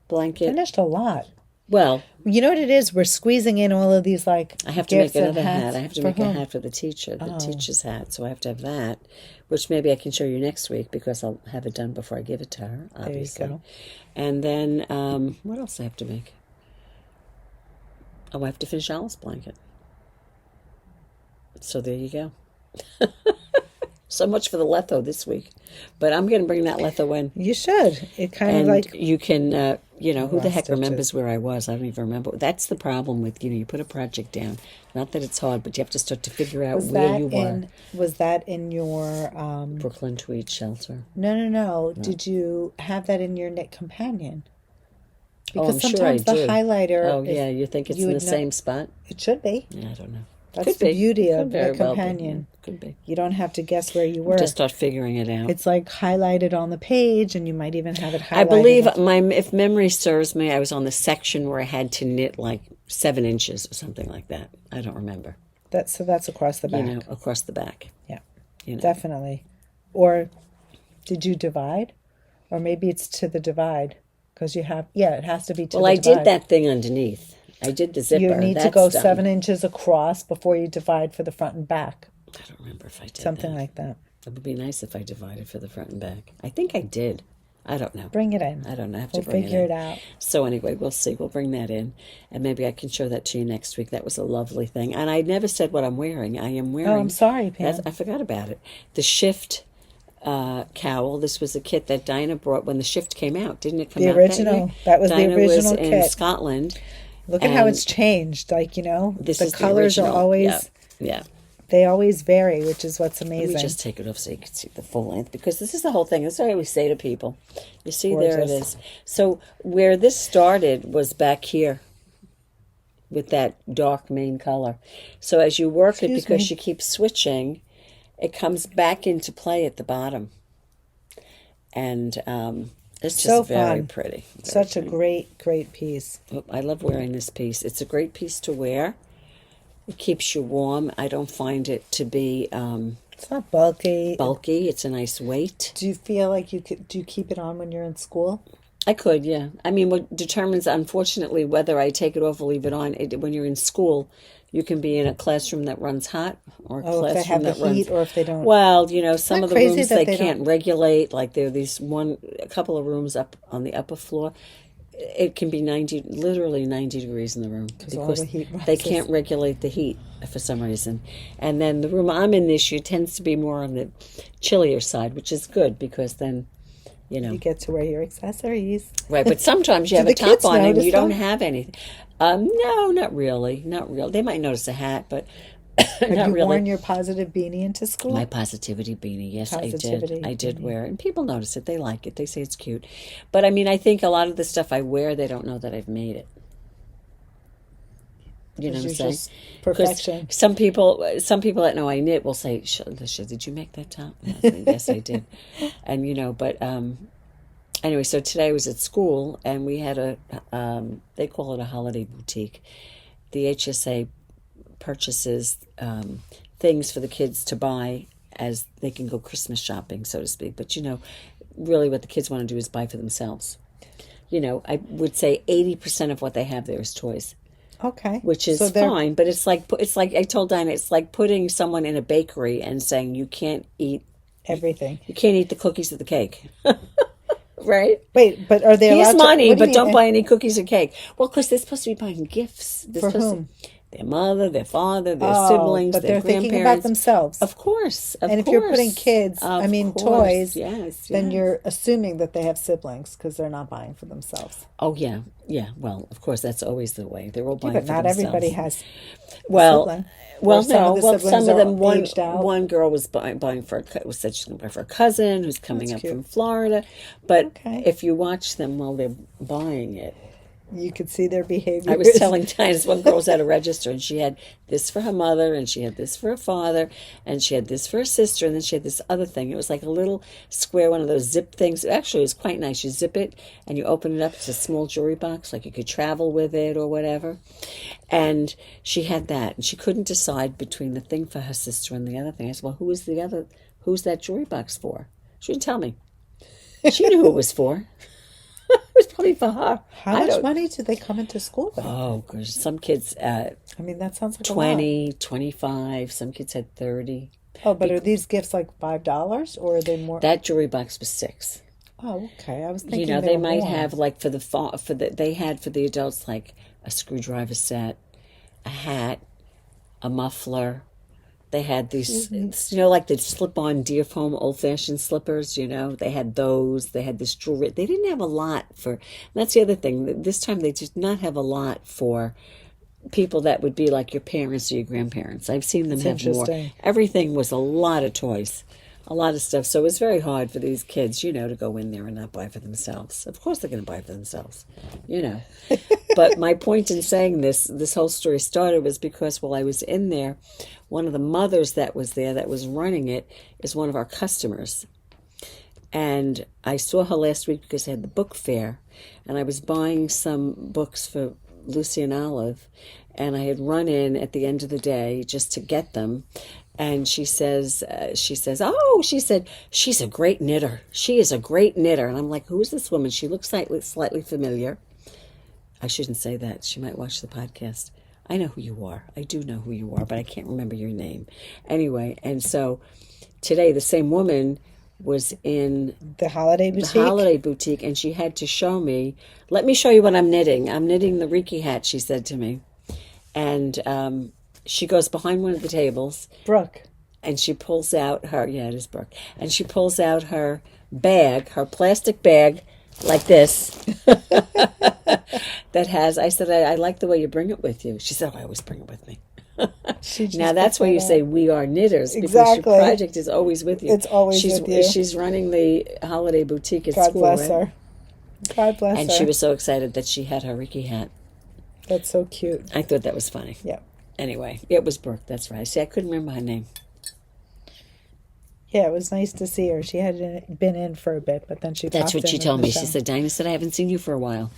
[SPEAKER 2] blanket.
[SPEAKER 1] Finished a lot.
[SPEAKER 2] Well,
[SPEAKER 1] you know what it is? We're squeezing in all of these, like,
[SPEAKER 2] I have to make another hat. I have to make
[SPEAKER 1] whom?
[SPEAKER 2] a hat for the teacher's hat. So I have to have that, which maybe I can show you next week because I'll have it done before I give it to her, obviously.
[SPEAKER 1] There you go.
[SPEAKER 2] And then, what else do I have to make? Oh, I have to finish Alice's blanket. So there you go. So much for the Letho this week. But I'm going to bring that Letho in.
[SPEAKER 1] You should. It kind of
[SPEAKER 2] And
[SPEAKER 1] like...
[SPEAKER 2] you can, who the heck
[SPEAKER 1] stitches.
[SPEAKER 2] remembers where I was? I don't even remember. That's the problem with, you put a project down. Not that it's hard, but you have to start to figure out where you were.
[SPEAKER 1] Was that in your...
[SPEAKER 2] Brooklyn Tweed Shelter.
[SPEAKER 1] No. Did you have that in your knit companion? Because
[SPEAKER 2] I'm sure
[SPEAKER 1] sometimes
[SPEAKER 2] I
[SPEAKER 1] the
[SPEAKER 2] do.
[SPEAKER 1] highlighter...
[SPEAKER 2] Oh, yeah, you think it's in the same spot?
[SPEAKER 1] It should be.
[SPEAKER 2] Yeah, I don't know.
[SPEAKER 1] That's
[SPEAKER 2] Could
[SPEAKER 1] the
[SPEAKER 2] be.
[SPEAKER 1] beauty
[SPEAKER 2] Could
[SPEAKER 1] of
[SPEAKER 2] very
[SPEAKER 1] the
[SPEAKER 2] well be.
[SPEAKER 1] companion.
[SPEAKER 2] Could be.
[SPEAKER 1] You don't have to guess where you were.
[SPEAKER 2] Just start figuring it out.
[SPEAKER 1] It's like highlighted on the page, and you might even have it highlighted.
[SPEAKER 2] I believe if memory serves me, I was on the section where I had to knit like 7 inches or something like that. I don't remember.
[SPEAKER 1] That's across the back.
[SPEAKER 2] Across the back.
[SPEAKER 1] Yeah, definitely. Or did you divide? Or maybe it's to the divide because you have. Yeah, it has to be to.
[SPEAKER 2] Well,
[SPEAKER 1] the
[SPEAKER 2] I
[SPEAKER 1] divide.
[SPEAKER 2] did that thing underneath. I did the zipper.
[SPEAKER 1] You need to
[SPEAKER 2] That's
[SPEAKER 1] go
[SPEAKER 2] done.
[SPEAKER 1] 7 inches across before you divide for the front and back.
[SPEAKER 2] I don't remember if I did
[SPEAKER 1] Something
[SPEAKER 2] that.
[SPEAKER 1] like that.
[SPEAKER 2] It would be nice if I divided for the front and back. I think I did. I don't know.
[SPEAKER 1] Bring it in.
[SPEAKER 2] I don't know. I have
[SPEAKER 1] We'll
[SPEAKER 2] to bring
[SPEAKER 1] figure
[SPEAKER 2] it
[SPEAKER 1] it out.
[SPEAKER 2] So anyway, we'll see. We'll bring that in. And maybe I can show that to you next week. That was a lovely thing. And I never said what I'm wearing. I am wearing...
[SPEAKER 1] Oh, I'm sorry, Pam.
[SPEAKER 2] I forgot about it. The Shift cowl. This was a kit that Dinah brought when the Shift came out. Didn't it come
[SPEAKER 1] The
[SPEAKER 2] out
[SPEAKER 1] original. That was the
[SPEAKER 2] Dinah
[SPEAKER 1] original
[SPEAKER 2] was in
[SPEAKER 1] kit.
[SPEAKER 2] Scotland.
[SPEAKER 1] Look at how
[SPEAKER 2] and
[SPEAKER 1] it's changed. Like,
[SPEAKER 2] This
[SPEAKER 1] the
[SPEAKER 2] is
[SPEAKER 1] colors
[SPEAKER 2] the
[SPEAKER 1] are
[SPEAKER 2] original.
[SPEAKER 1] always...
[SPEAKER 2] Yeah.
[SPEAKER 1] They always vary, which is what's
[SPEAKER 2] Let
[SPEAKER 1] amazing.
[SPEAKER 2] me just take it off so you can see the full length, because this is the whole thing. That's what I always say to people. You see, there it
[SPEAKER 1] Gorgeous.
[SPEAKER 2] is. So where this started was back here with that dark main color. So as you work it, because she keeps switching, it comes back into play at the bottom. And it's just
[SPEAKER 1] So
[SPEAKER 2] very
[SPEAKER 1] fun.
[SPEAKER 2] pretty.
[SPEAKER 1] Such a great piece.
[SPEAKER 2] I love wearing this piece. It's a great piece to wear. It keeps you warm. I don't find it to be
[SPEAKER 1] It's not bulky.
[SPEAKER 2] bulky. It's a nice weight.
[SPEAKER 1] Do you feel like do you keep it on when you're in school?
[SPEAKER 2] I could, yeah. I mean, what determines, unfortunately, whether I take it off or leave it on, when you're in school, you can be in a classroom that runs hot or a
[SPEAKER 1] Oh, if
[SPEAKER 2] classroom
[SPEAKER 1] they have the
[SPEAKER 2] that runs...
[SPEAKER 1] heat or if they don't.
[SPEAKER 2] Well, some
[SPEAKER 1] that
[SPEAKER 2] of the
[SPEAKER 1] crazy
[SPEAKER 2] rooms
[SPEAKER 1] that
[SPEAKER 2] they
[SPEAKER 1] they
[SPEAKER 2] can't
[SPEAKER 1] don't-
[SPEAKER 2] regulate. Like there are a couple of rooms up on the upper floor. It can be literally 90 degrees in the room
[SPEAKER 1] all the heat
[SPEAKER 2] they
[SPEAKER 1] rises.
[SPEAKER 2] can't regulate the heat for some reason. And then the room I'm in this year tends to be more on the chillier side, which is good because then,
[SPEAKER 1] You get to wear your accessories.
[SPEAKER 2] Right, but sometimes you
[SPEAKER 1] Do
[SPEAKER 2] have a
[SPEAKER 1] the
[SPEAKER 2] top
[SPEAKER 1] kids
[SPEAKER 2] on and
[SPEAKER 1] notice
[SPEAKER 2] you don't
[SPEAKER 1] them?
[SPEAKER 2] have anything. No, not really. Not real. They might notice a hat, but
[SPEAKER 1] Have
[SPEAKER 2] not
[SPEAKER 1] you
[SPEAKER 2] really.
[SPEAKER 1] worn your positive beanie into school?
[SPEAKER 2] My positivity beanie, yes, I
[SPEAKER 1] Positivity
[SPEAKER 2] did. I did
[SPEAKER 1] beanie.
[SPEAKER 2] wear it, and people notice it. They like it. They say it's cute. But I mean, I think a lot of the stuff I wear, they don't know that I've made it. You know what I'm saying?
[SPEAKER 1] Just perfection.
[SPEAKER 2] Some people that know I knit will say, "Did you make that top?" And I say, yes, I did. And but anyway, so today I was at school, and we had they call it a holiday boutique. The HSA purchases things for the kids to buy as they can go Christmas shopping, so to speak. But really what the kids want to do is buy for themselves. I would say 80% of what they have there is toys.
[SPEAKER 1] Okay.
[SPEAKER 2] Which is fine, but it's like I told Dinah, it's like putting someone in a bakery and saying you can't eat
[SPEAKER 1] everything.
[SPEAKER 2] You can't eat the cookies or the cake. Right?
[SPEAKER 1] Wait, but are they
[SPEAKER 2] Here's
[SPEAKER 1] allowed
[SPEAKER 2] money,
[SPEAKER 1] to,
[SPEAKER 2] but don't buy any cookies or cake. Well, because they're supposed to be buying gifts.
[SPEAKER 1] For whom?
[SPEAKER 2] their mother, their father, their siblings,
[SPEAKER 1] but
[SPEAKER 2] their
[SPEAKER 1] they're thinking about
[SPEAKER 2] grandparents.
[SPEAKER 1] themselves.
[SPEAKER 2] Of course.
[SPEAKER 1] And if you're putting kids,
[SPEAKER 2] Of course,
[SPEAKER 1] toys,
[SPEAKER 2] yes,
[SPEAKER 1] then
[SPEAKER 2] yes.
[SPEAKER 1] you're assuming that they have siblings because they're not buying for themselves.
[SPEAKER 2] Oh, yeah. Yeah. Well, of course, that's always the way. They're all buying
[SPEAKER 1] But
[SPEAKER 2] for
[SPEAKER 1] not
[SPEAKER 2] themselves.
[SPEAKER 1] everybody has
[SPEAKER 2] Well,
[SPEAKER 1] a sibling.
[SPEAKER 2] well,
[SPEAKER 1] Or some
[SPEAKER 2] no.
[SPEAKER 1] of the
[SPEAKER 2] Well,
[SPEAKER 1] siblings
[SPEAKER 2] some of them.
[SPEAKER 1] are aged out.
[SPEAKER 2] One girl was buying for said she's going to buy for a cousin who's coming
[SPEAKER 1] That's
[SPEAKER 2] up
[SPEAKER 1] cute.
[SPEAKER 2] from Florida. But
[SPEAKER 1] Okay.
[SPEAKER 2] if you watch them while they're buying it,
[SPEAKER 1] You could see their behavior.
[SPEAKER 2] I was telling Tynd, this one girl was at a register, and she had this for her mother, and she had this for her father, and she had this for her sister, and then she had this other thing. It was like a little square, one of those zip things. Actually, it was quite nice. You zip it, and you open it up. It's a small jewelry box, like you could travel with it or whatever. And she had that, and she couldn't decide between the thing for her sister and the other thing. I said, well, who's that jewelry box for? She didn't tell me. She knew who it was for. It was probably for her.
[SPEAKER 1] How much money do they come into school with?
[SPEAKER 2] Oh, gosh. Some kids,
[SPEAKER 1] I mean, that sounds like
[SPEAKER 2] 20, 25. Some kids had 30.
[SPEAKER 1] a lot. Oh, but are these gifts like $5 or are they more?
[SPEAKER 2] That jewelry box was $6.
[SPEAKER 1] Oh, okay. I was thinking
[SPEAKER 2] You know, they
[SPEAKER 1] were
[SPEAKER 2] might
[SPEAKER 1] more.
[SPEAKER 2] have like they had for the adults like a screwdriver set, a hat, a muffler. They had these, you know, like the slip-on deer foam old-fashioned slippers, you know. They had those. They had this jewelry. They didn't have a lot for, and that's the other thing. This time they did not have a lot for people that would be like your parents or your grandparents. I've seen them have more.
[SPEAKER 1] interesting.
[SPEAKER 2] Everything was a lot of toys, a lot of stuff. So it was very hard for these kids, you know, to go in there and not buy for themselves. Of course they're going to buy for themselves, you know. But my point in saying this whole story started was because while I was in there, one of the mothers that was there that was running it is one of our customers. And I saw her last week because I had the book fair, and I was buying some books for Lucy and Olive, and I had run in at the end of the day just to get them. And she says, she's a great knitter. She is a great knitter. And I'm like, who is this woman? She looks slightly familiar. I shouldn't say that. She might watch the podcast. I know who you are. I do know who you are, but I can't remember your name. Anyway, and so today the same woman was in
[SPEAKER 1] The holiday boutique?
[SPEAKER 2] the holiday boutique, and she had to show me, let me show you what I'm knitting. I'm knitting the Reiki hat, she said to me. And she goes behind one of the tables.
[SPEAKER 1] Brooke.
[SPEAKER 2] And she pulls out it is Brooke. And she pulls out her bag, her plastic bag, like this, that has, I said, I like the way you bring it with you. She said, I always bring it with me.
[SPEAKER 1] She just
[SPEAKER 2] Now that's
[SPEAKER 1] puts
[SPEAKER 2] why
[SPEAKER 1] that
[SPEAKER 2] you
[SPEAKER 1] on.
[SPEAKER 2] say we are knitters, because
[SPEAKER 1] Exactly.
[SPEAKER 2] your project is always with you.
[SPEAKER 1] It's always with you.
[SPEAKER 2] She's running the holiday boutique at
[SPEAKER 1] God
[SPEAKER 2] school.
[SPEAKER 1] bless
[SPEAKER 2] right?
[SPEAKER 1] her. God bless
[SPEAKER 2] And
[SPEAKER 1] her.
[SPEAKER 2] she was so excited that she had her Reiki hat.
[SPEAKER 1] That's so cute.
[SPEAKER 2] I thought that was funny.
[SPEAKER 1] Yeah.
[SPEAKER 2] Anyway, it was Brooke. That's right. See, I couldn't remember her name.
[SPEAKER 1] Yeah, it was nice to see her. She hadn't been in for a bit, but then she
[SPEAKER 2] That's
[SPEAKER 1] popped
[SPEAKER 2] what she
[SPEAKER 1] in
[SPEAKER 2] told
[SPEAKER 1] on the
[SPEAKER 2] me. She
[SPEAKER 1] show.
[SPEAKER 2] said, Dinah said, I haven't seen you for a while.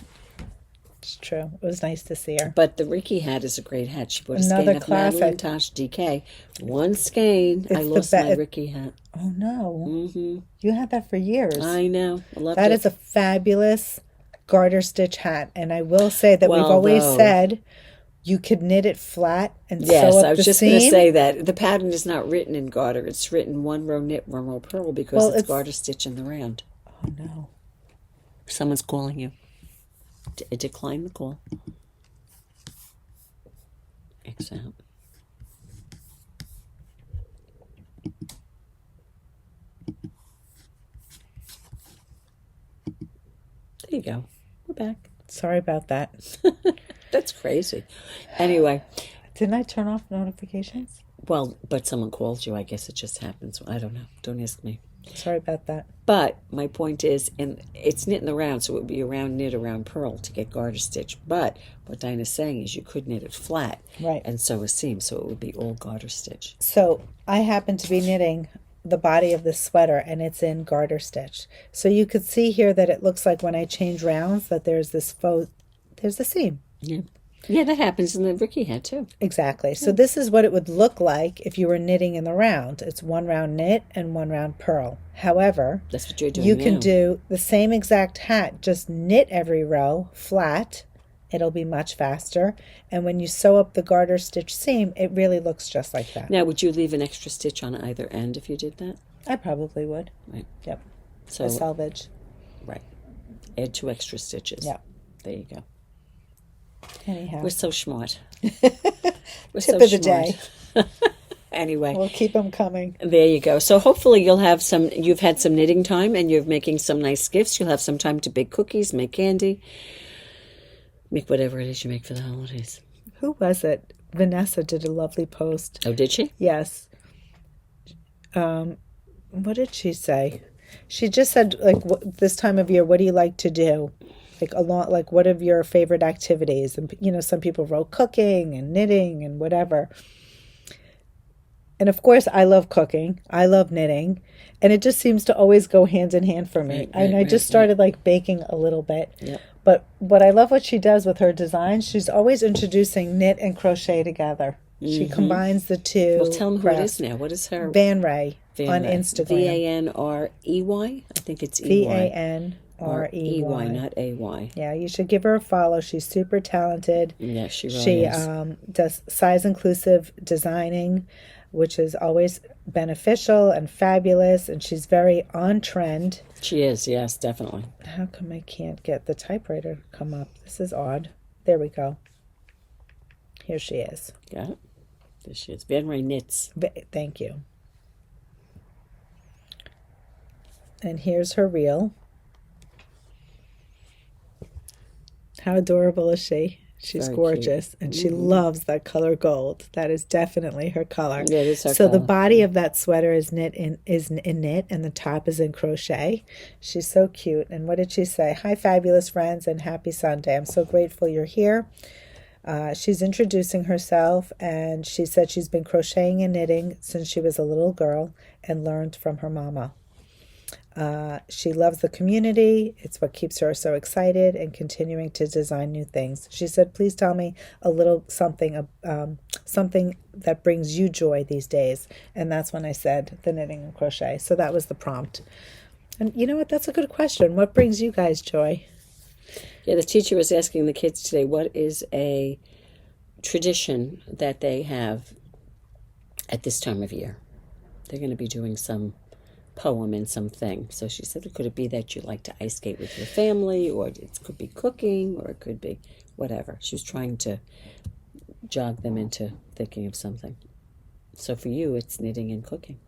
[SPEAKER 1] It's true. It was nice to see her.
[SPEAKER 2] But the Reiki hat is a great hat. She bought a
[SPEAKER 1] Another
[SPEAKER 2] skein of
[SPEAKER 1] classic.
[SPEAKER 2] Madeline Tosh DK. One skein. I
[SPEAKER 1] It's the
[SPEAKER 2] lost my
[SPEAKER 1] be-
[SPEAKER 2] Reiki hat.
[SPEAKER 1] Oh, no.
[SPEAKER 2] Mm-hmm.
[SPEAKER 1] You had that for years.
[SPEAKER 2] I know. I loved
[SPEAKER 1] That
[SPEAKER 2] it.
[SPEAKER 1] is a fabulous garter stitch hat. And I will say that we've
[SPEAKER 2] Well,
[SPEAKER 1] always
[SPEAKER 2] though-
[SPEAKER 1] said you could knit it flat and
[SPEAKER 2] Yes,
[SPEAKER 1] sew up
[SPEAKER 2] I was
[SPEAKER 1] the
[SPEAKER 2] just
[SPEAKER 1] seam.
[SPEAKER 2] going to say that. The pattern is not written in garter. It's written one row knit, one row purl, because
[SPEAKER 1] Well,
[SPEAKER 2] it's
[SPEAKER 1] it's-
[SPEAKER 2] garter stitch in the round.
[SPEAKER 1] Oh, no.
[SPEAKER 2] Someone's calling you. Decline the call. X out. There you go. We're back.
[SPEAKER 1] Sorry about that.
[SPEAKER 2] That's crazy. Anyway,
[SPEAKER 1] Didn't I turn off notifications?
[SPEAKER 2] well, but someone called you. I guess it just happens. I don't know. Don't ask me.
[SPEAKER 1] Sorry about that.
[SPEAKER 2] But my point is, and it's knit in the round, so it would be a round knit around purl to get garter stitch. But what Dinah's saying is you could knit it flat
[SPEAKER 1] Right.
[SPEAKER 2] and sew a seam, so it would be all garter stitch.
[SPEAKER 1] So I happen to be knitting the body of this sweater, and it's in garter stitch. So you could see here that it looks like when I change rounds that there's this there's a seam.
[SPEAKER 2] Yeah. Yeah, that happens in the Ricky hat too.
[SPEAKER 1] Exactly. So this is what it would look like if you were knitting in the round. It's one round knit and one round purl. However,
[SPEAKER 2] That's what you're doing
[SPEAKER 1] you can
[SPEAKER 2] now.
[SPEAKER 1] do the same exact hat, just knit every row flat. It'll be much faster. And when you sew up the garter stitch seam, it really looks just like that.
[SPEAKER 2] Now, would you leave an extra stitch on either end if you did that?
[SPEAKER 1] I probably would.
[SPEAKER 2] Right.
[SPEAKER 1] Yep.
[SPEAKER 2] So,
[SPEAKER 1] A salvage.
[SPEAKER 2] right. Add 2 extra stitches.
[SPEAKER 1] Yep.
[SPEAKER 2] There you go.
[SPEAKER 1] Anyhow.
[SPEAKER 2] We're so smart. We're
[SPEAKER 1] Tip
[SPEAKER 2] so
[SPEAKER 1] of the
[SPEAKER 2] smart.
[SPEAKER 1] day.
[SPEAKER 2] Anyway,
[SPEAKER 1] We'll keep them coming.
[SPEAKER 2] there you go. So hopefully you'll have you've had some knitting time and you're making some nice gifts. You'll have some time to bake cookies, make candy, make whatever it is you make for the holidays.
[SPEAKER 1] Who was it? Vanessa did a lovely post.
[SPEAKER 2] Oh, did she?
[SPEAKER 1] Yes. What did she say? She just said, like, this time of year, what do you like to do? Like, what are your favorite activities? And, some people wrote cooking and knitting and whatever. And of course, I love cooking. I love knitting. And it just seems to always go hand in hand for me. I just started like baking a little bit.
[SPEAKER 2] Yep.
[SPEAKER 1] But I love what she does with her designs. She's always introducing knit and crochet together. Mm-hmm. She combines the two.
[SPEAKER 2] Well, tell them who it is now. What is her?
[SPEAKER 1] Van Ray on Instagram.
[SPEAKER 2] Vanrey. I think it's EY.
[SPEAKER 1] Vanrey.
[SPEAKER 2] Not AY.
[SPEAKER 1] Yeah, you should give her a follow. She's super talented.
[SPEAKER 2] Yeah, she really is.
[SPEAKER 1] She does size-inclusive designing, which is always beneficial and fabulous, and she's very on trend.
[SPEAKER 2] She is, yes, definitely.
[SPEAKER 1] How come I can't get the typewriter to come up? This is odd. There we go. Here she is.
[SPEAKER 2] Got it? There she is. Van Ray Knits.
[SPEAKER 1] Thank you. And here's her reel. How adorable is she? She's very gorgeous, cute. And she loves that color gold. That is definitely her color.
[SPEAKER 2] Yeah, it is her
[SPEAKER 1] so
[SPEAKER 2] color.
[SPEAKER 1] The body of that sweater is knit, and the top is in crochet. She's so cute. And what did she say? Hi, fabulous friends, and happy Sunday. I'm so grateful you're here. She's introducing herself, and she said she's been crocheting and knitting since she was a little girl and learned from her mama. She loves the community. It's what keeps her so excited and continuing to design new things. She said, please tell me a little something that brings you joy these days. And that's when I said the knitting and crochet. So that was the prompt. And you know what? That's a good question. What brings you guys joy?
[SPEAKER 2] Yeah, the teacher was asking the kids today, what is a tradition that they have at this time of year? They're going to be doing some poem and something. So she said, could it be that you like to ice skate with your family, or it could be cooking, or it could be whatever. She was trying to jog them into thinking of something. So for you, it's knitting and cooking.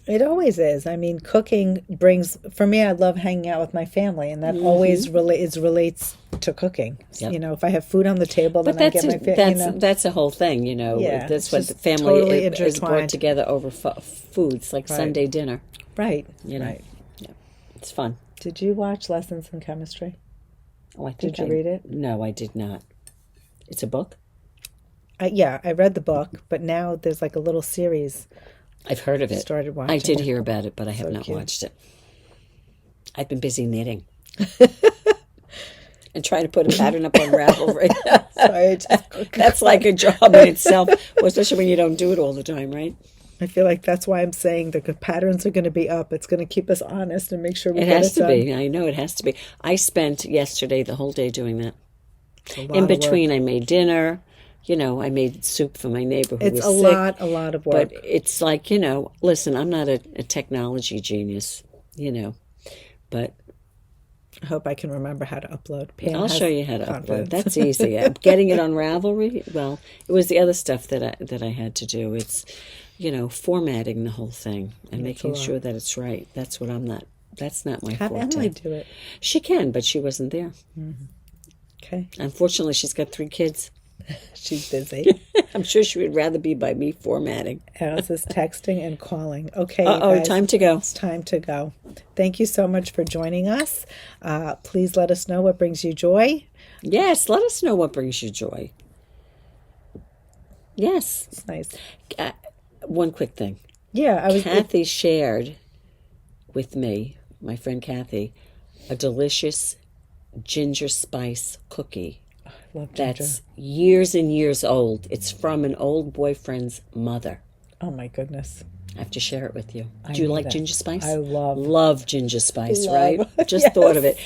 [SPEAKER 1] It always is. I mean, cooking brings, for me, I love hanging out with my family, and that always relates to cooking.
[SPEAKER 2] Yep.
[SPEAKER 1] If I have food on the table,
[SPEAKER 2] but
[SPEAKER 1] then I get my family.
[SPEAKER 2] That's a whole thing,
[SPEAKER 1] Yeah,
[SPEAKER 2] that's what the family
[SPEAKER 1] totally
[SPEAKER 2] is brought together over foods, like right. Sunday dinner.
[SPEAKER 1] Right.
[SPEAKER 2] Right. Yeah. It's fun.
[SPEAKER 1] Did you watch Lessons in Chemistry?
[SPEAKER 2] Oh, I think
[SPEAKER 1] Did you read it?
[SPEAKER 2] No, I did not. It's a book?
[SPEAKER 1] Yeah, I read the book, but now there's like a little series.
[SPEAKER 2] I've heard of it.
[SPEAKER 1] Started watching.
[SPEAKER 2] I did hear about it, but I have not
[SPEAKER 1] cute.
[SPEAKER 2] watched it. I've been busy knitting. And trying to put a pattern up on Ravelry.
[SPEAKER 1] Sorry,
[SPEAKER 2] that's like a job in itself, especially when you don't do it all the time, right?
[SPEAKER 1] I feel like that's why I'm saying the patterns are going to be up. It's going to keep us honest and make sure we get it done.
[SPEAKER 2] It has to be. I know it has to be. I spent yesterday the whole day doing that. In between, I made dinner. I made soup for my neighbor who was sick.
[SPEAKER 1] It's a lot of work.
[SPEAKER 2] But it's like, listen, I'm not a technology genius, but
[SPEAKER 1] I hope I can remember how to upload.
[SPEAKER 2] I'll show you how to upload. That's easy. Getting it on Ravelry, well, it was the other stuff that I had to do. It's, formatting the whole thing and making sure that it's right. That's what I'm not. That's not my forte.
[SPEAKER 1] Have Emily do it.
[SPEAKER 2] She can, but she wasn't there.
[SPEAKER 1] Mm-hmm. Okay.
[SPEAKER 2] Unfortunately, she's got 3 kids.
[SPEAKER 1] She's busy.
[SPEAKER 2] I'm sure she would rather be by me formatting.
[SPEAKER 1] Alice is texting and calling. Okay,
[SPEAKER 2] guys, time to go.
[SPEAKER 1] It's time to go. Thank you so much for joining us. Please let us know what brings you joy.
[SPEAKER 2] Yes, let us know what brings you joy. Yes.
[SPEAKER 1] It's nice.
[SPEAKER 2] One quick thing.
[SPEAKER 1] Yeah,
[SPEAKER 2] Kathy shared with me, my friend Kathy, a delicious ginger spice cookie.
[SPEAKER 1] I love ginger.
[SPEAKER 2] That's years and years old. It's from an old boyfriend's mother.
[SPEAKER 1] Oh my goodness.
[SPEAKER 2] I have to share it with you. Do you like ginger spice?
[SPEAKER 1] I
[SPEAKER 2] love ginger spice, right? Just thought of it.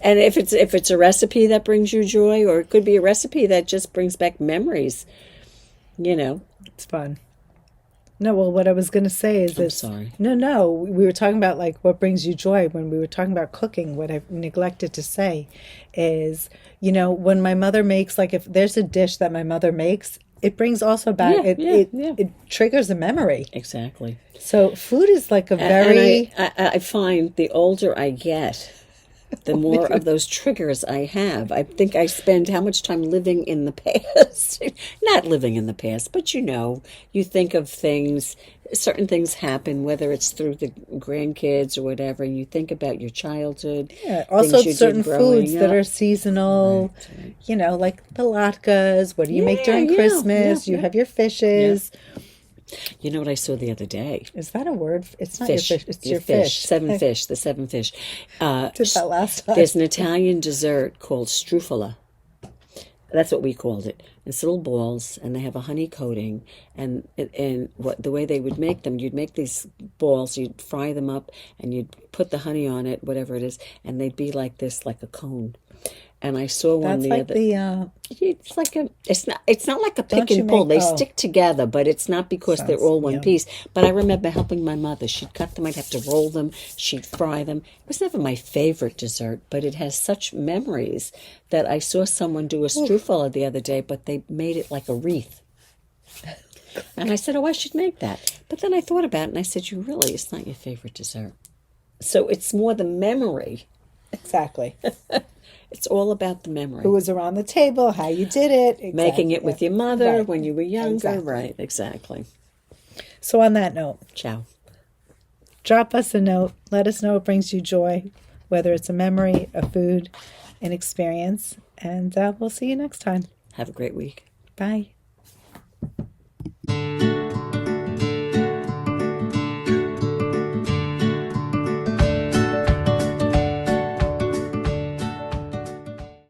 [SPEAKER 2] And if it's a recipe that brings you joy, or it could be a recipe that just brings back memories,
[SPEAKER 1] It's fun. No, well, what I was going to say is
[SPEAKER 2] I'm sorry.
[SPEAKER 1] No. We were talking about like what brings you joy when we were talking about cooking. What I neglected to say is, when my mother makes, like if there's a dish that my mother makes, it brings also back,
[SPEAKER 2] Yeah,
[SPEAKER 1] it triggers a memory.
[SPEAKER 2] Exactly.
[SPEAKER 1] So food is like a very...
[SPEAKER 2] And I find the older I get, the more of those triggers I have. I think I spend how much time living in the past. Not living in the past, but you think of things, certain things happen, whether it's through the grandkids or whatever, and you think about your childhood.
[SPEAKER 1] Yeah, also
[SPEAKER 2] things you
[SPEAKER 1] certain
[SPEAKER 2] did growing
[SPEAKER 1] foods that
[SPEAKER 2] up.
[SPEAKER 1] are seasonal,
[SPEAKER 2] Right.
[SPEAKER 1] Like the latkes. What do you make during Christmas? You have your fishes.
[SPEAKER 2] You know what I saw the other day?
[SPEAKER 1] Is that a word? It's not
[SPEAKER 2] Fish.
[SPEAKER 1] your fish. It's your
[SPEAKER 2] fish.
[SPEAKER 1] fish.
[SPEAKER 2] The 7 fish.
[SPEAKER 1] Did that last time.
[SPEAKER 2] There's an Italian dessert called struffola. That's what we called it. It's little balls, and they have a honey coating. And the way they would make them, you'd make these balls, you'd fry them up, and you'd put the honey on it, whatever it is, and they'd be like this, like a cone. And I saw one
[SPEAKER 1] That's
[SPEAKER 2] the
[SPEAKER 1] like
[SPEAKER 2] other. It's like it's not like a pick
[SPEAKER 1] you
[SPEAKER 2] and pull.
[SPEAKER 1] make-
[SPEAKER 2] They stick together, but it's not because they're all one
[SPEAKER 1] yum.
[SPEAKER 2] piece. But I remember helping my mother. She'd cut them. I'd have to roll them. She'd fry them. It was never my favorite dessert, but it has such memories that I saw someone do a struffola the other day, but they made it like a wreath. And I said, oh, I should make that. But then I thought about it, and I said, it's not your favorite dessert. So it's more the memory.
[SPEAKER 1] Exactly.
[SPEAKER 2] It's all about the memory.
[SPEAKER 1] Who was around the table, how you did it. Exactly.
[SPEAKER 2] Making it with your mother
[SPEAKER 1] Right.
[SPEAKER 2] when you were younger.
[SPEAKER 1] Exactly.
[SPEAKER 2] Right, exactly.
[SPEAKER 1] So on that note,
[SPEAKER 2] Ciao.
[SPEAKER 1] drop us a note. Let us know what brings you joy, whether it's a memory, a food, an experience. And we'll see you next time.
[SPEAKER 2] Have a great week.
[SPEAKER 1] Bye.